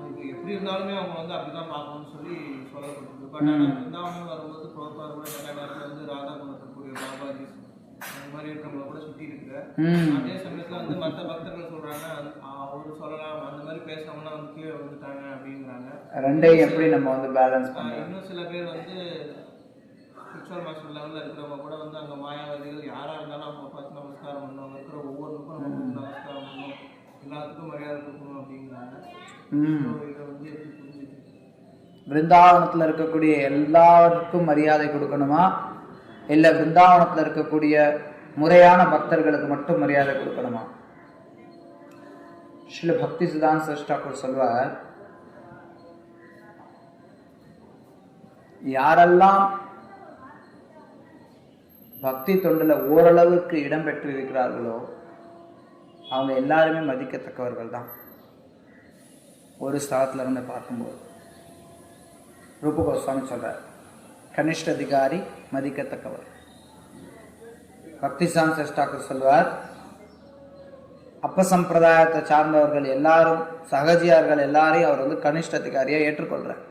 அது எப்படி இருந்தாலுமே அவங்க வந்து அப்படிதான் பார்க்கணும்னு சொல்லி சொல்லப்பட்டிருக்கு. பட் ஆனால் பிருந்தாவனம் வரும்போது புரோப்பார் கூட நிறைய நேரத்தில் வந்து ராதா குணத்தக்கூடிய பாபாஜி அந்த மாதிரி இருக்கிறவங்கள கூட சுற்றி இருக்கிற. அதே சமயத்தில் வந்து மற்ற பக்தர்கள் சொல்றாங்க, அவரு சொல்லலாம் அந்த மாதிரி பேசுறவங்கலாம் வந்து கீழே வந்துட்டாங்க அப்படிங்கிறாங்க. ரெண்டையும் எப்படி நம்ம வந்து பேலன்ஸ் பண்ணலாம்? இன்னும் சில பேர் வந்து ஸ்பிரிச்சுவல் மாஸ்டர் லெவலில் இருக்கிறவங்க கூட வந்து அங்கே மாயாவாதிகள் யாராக இருந்தாலும் அவங்க பார்த்து நமஸ்காரம் பண்ணணும், அவங்க இருக்கிற ஒவ்வொருக்கும் நம்ம நமஸ்காரம் பண்ணணும், எல்லாத்துக்கும் மரியாதை கொடுக்கணும் அப்படிங்கிறாங்க. இதை வந்து எப்படி புரிஞ்சுது? பிருந்தாவனத்தில் இருக்கக்கூடிய எல்லாருக்கும் மரியாதை கொடுக்கணுமா, இல்லை பிருந்தாவனத்தில் இருக்கக்கூடிய முறையான பக்தர்களுக்கு மட்டும் மரியாதை கொடுக்கணுமா? ஸ்ரீல பக்தி சித்தாந்த சரஸ்வதி டாக்கூர் சொல்வார், யாரெல்லாம் பக்தி தொண்டில் ஓரளவுக்கு இடம் பெற்றிருக்கிறார்களோ அவங்க எல்லாருமே மதிக்கத்தக்கவர்கள் தான். ஒரு ஸ்தலத்துல இருந்து பார்க்கும்போது ரூப கோஸ்வாமி சொல்றார், கனிஷ்ட அதிகாரி மதிக்கத்தக்கவர். பக்தி சித்தாந்த சரஸ்வதி டாக்கூர் சொல்வார், அப்ப சம்பிரதாயத்தை சார்ந்தவர்கள் எல்லாரும் சகஜியார்கள் எல்லாரையும் அவர் வந்து கனிஷ்ட அதிகாரியா ஏற்றுக்கொள்றார்.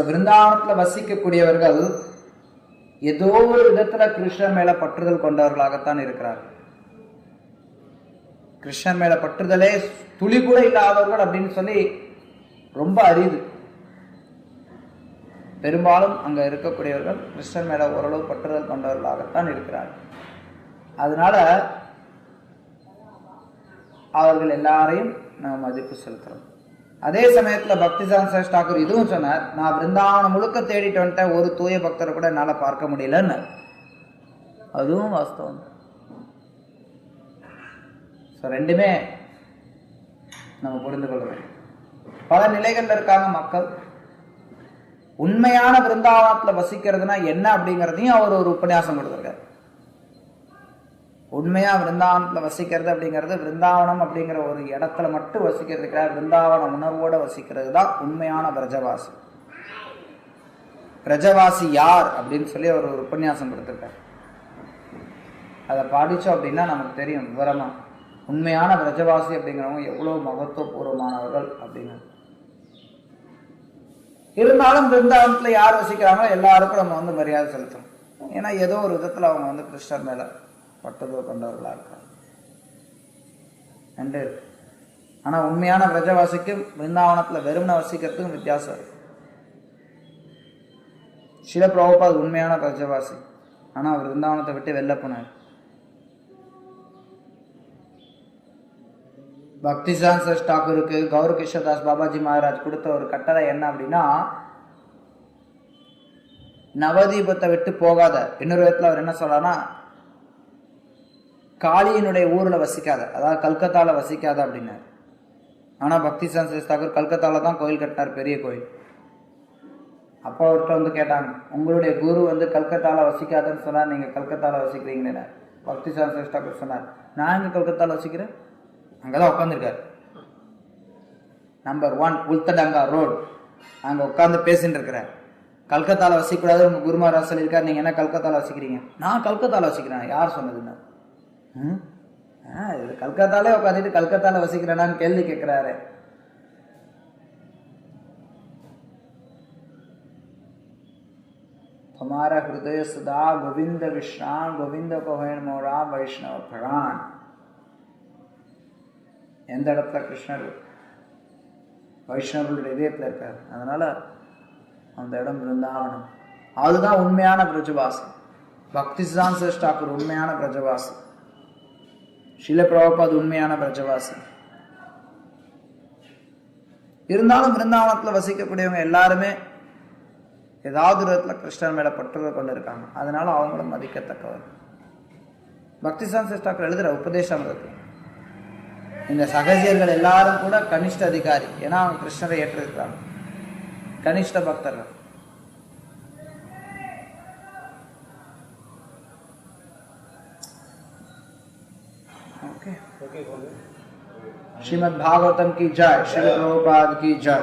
விருந்தாவனத்துல வசிக்கக்கூடியவர்கள் ஏதோ ஒரு விதத்துல கிருஷ்ணன் மேல பற்றுதல் கொண்டவர்களாகத்தான் இருக்கிறார்கள். கிருஷ்ணன் மேல பற்றுதலே துளி கூட இல்லாதவர்கள் அப்படின்னு சொல்லி ரொம்ப அரிது. பெரும்பாலும் அங்க இருக்கக்கூடியவர்கள் கிருஷ்ணன் மேல ஓரளவு பற்றுதல் கொண்டவர்களாகத்தான் இருக்கிறார்கள். அதனால அவர்கள் எல்லாரையும் நாம் மதிப்பு செலுத்துறோம். அதே சமயத்துல பக்தி சித்தாந்த சரஸ்வதி டாக்கூர் இதுவும் சொன்னார், நான் பிருந்தாவனம் முழுக்க தேடிட்டு வந்துட்டேன், ஒரு தூய பக்தரை கூட என்னால பார்க்க முடியலன்னு. அதுவும் வாஸ்தவம். ரெண்டுமே நம்ம புரிந்து கொள்ள வேண்டும். பல நிலைகள்ல இருக்காங்க மக்கள். உண்மையான பிருந்தாவனத்துல வசிக்கிறதுனா என்ன அப்படிங்கிறதையும் அவர் ஒரு உபன்யாசம் கொடுத்திருக்கார். உண்மையா பிருந்தாவனத்துல வசிக்கிறது அப்படிங்கிறது பிருந்தாவனம் அப்படிங்கிற ஒரு இடத்துல மட்டும் வசிக்கிறது கிடையாது, பிருந்தாவன உணர்வோட வசிக்கிறது தான் உண்மையான பிரஜவாசி. பிரஜவாசி யார் அப்படின்னு சொல்லி அவர் ஒரு உபன்யாசம் கொடுத்திருக்கார். அதை படிச்சோம் அப்படின்னா நமக்கு தெரியும் விவரமா உண்மையான பிரஜவாசி அப்படிங்கிறவங்க எவ்வளவு மகத்துவபூர்வமானவர்கள் அப்படின்னு. இருந்தாலும் பிருந்தாவனத்துல யார் வசிக்கிறாங்களோ எல்லாருக்கும் நம்ம வந்து மரியாதை செலுத்தணும். ஏன்னா ஏதோ ஒரு விதத்துல அவங்க வந்து கிருஷ்ணர் மேல பட்டுதல் கொண்டவர்களா இருக்காங்க. ரெண்டு இருக்கு. ஆனா உண்மையான பிரஜவாசிக்கும் பிருந்தாவனத்துல வெறுமனை வசிக்கிறதுக்கும் வித்தியாசம் இருக்கு. சில பிரபுபாத் உண்மையான பிரஜவாசி, ஆனா அவர் பிருந்தாவனத்தை விட்டு வெளில போனார். பக்தி சித்தாந்த சரஸ்வதி டாக்கூருக்கு கௌர கிஷோர்தாஸ் பாபாஜி மகாராஜ் கொடுத்த ஒரு கட்டளை என்ன அப்படின்னா, நவதீபத்தை விட்டு போகாத. இன்னொரு விதத்துல அவர் என்ன சொல்றாருன்னா, காளியினுடைய ஊர்ல வசிக்காத, அதாவது கல்கத்தால வசிக்காத அப்படின்னாரு. ஆனா பக்தி சான்ஸ் தாக்கூர் கல்கத்தால தான் கோயில் கட்டினார், பெரிய கோயில். அப்போ அவர்கிட்ட வந்து கேட்டாங்க, உங்களுடைய குரு வந்து கல்கத்தால வசிக்காதுன்னு சொன்னார், நீங்க கல்கத்தால வசிக்கிறீங்கன்னு. பக்தி சான்ஸ் தாக்கூர் சொன்னார், நான் எங்க கல்கத்தால வசிக்கிறேன், அங்கதான் உட்காந்துருக்காரு. நம்பர் 1 உல்தடங்கா ரோடு, அங்க உட்காந்து பேசிட்டு இருக்கிறார். கல்கத்தால வசிக்கூடாது உங்க குருமாரா சொல்லியிருக்காரு, நீங்க என்ன கல்கத்தால வசிக்கிறீங்க? நான் கல்கத்தால வசிக்கிறேன். யார் சொன்னதுன்னா, இது கல்கத்தாலே உட்காந்துட்டு கல்கத்தால வசிக்கிறேனான்னு கேள்வி கேட்கிறாரு. हमारा हृदय सदा गोविंद विश्राम, गोविंद पवन मोरा वैष्णव प्राण. எந்த இடத்துல கிருஷ்ணர் வைஷ்ணவர்களுடைய இதயத்தில் இருக்கார், அதனால அந்த இடம் பிருந்தாவனம். அதுதான் உண்மையான பிரஜவாசம். பக்தி சித்தாந்த தாக்கூர் உண்மையான பிரஜவாசி, ஷீல பிரபுபாத் உண்மையான பிரஜவாசி. இருந்தாலும் பிருந்தாவனத்துல வசிக்கக்கூடியவங்க எல்லாருமே ஏதாவது விதத்துல கிருஷ்ணர் மேல பற்றுதலை கொண்டு இருக்காங்க, அதனால அவங்களும் மதிக்கத்தக்கவர். பக்தி சித்தாந்த தாக்கூர் எழுதுற உபதேசாமிர்தத்தில் இந்த சகசியர்கள் எல்லாரும் கூட கனிஷ்ட அதிகாரி, ஏன்னா அவங்க கிருஷ்ணரை ஏற்றிருக்கிறாங்க, கனிஷ்ட பக்தர்கள். श्रीमद् भागवतम की जय, श्री प्रभुपाद की जय.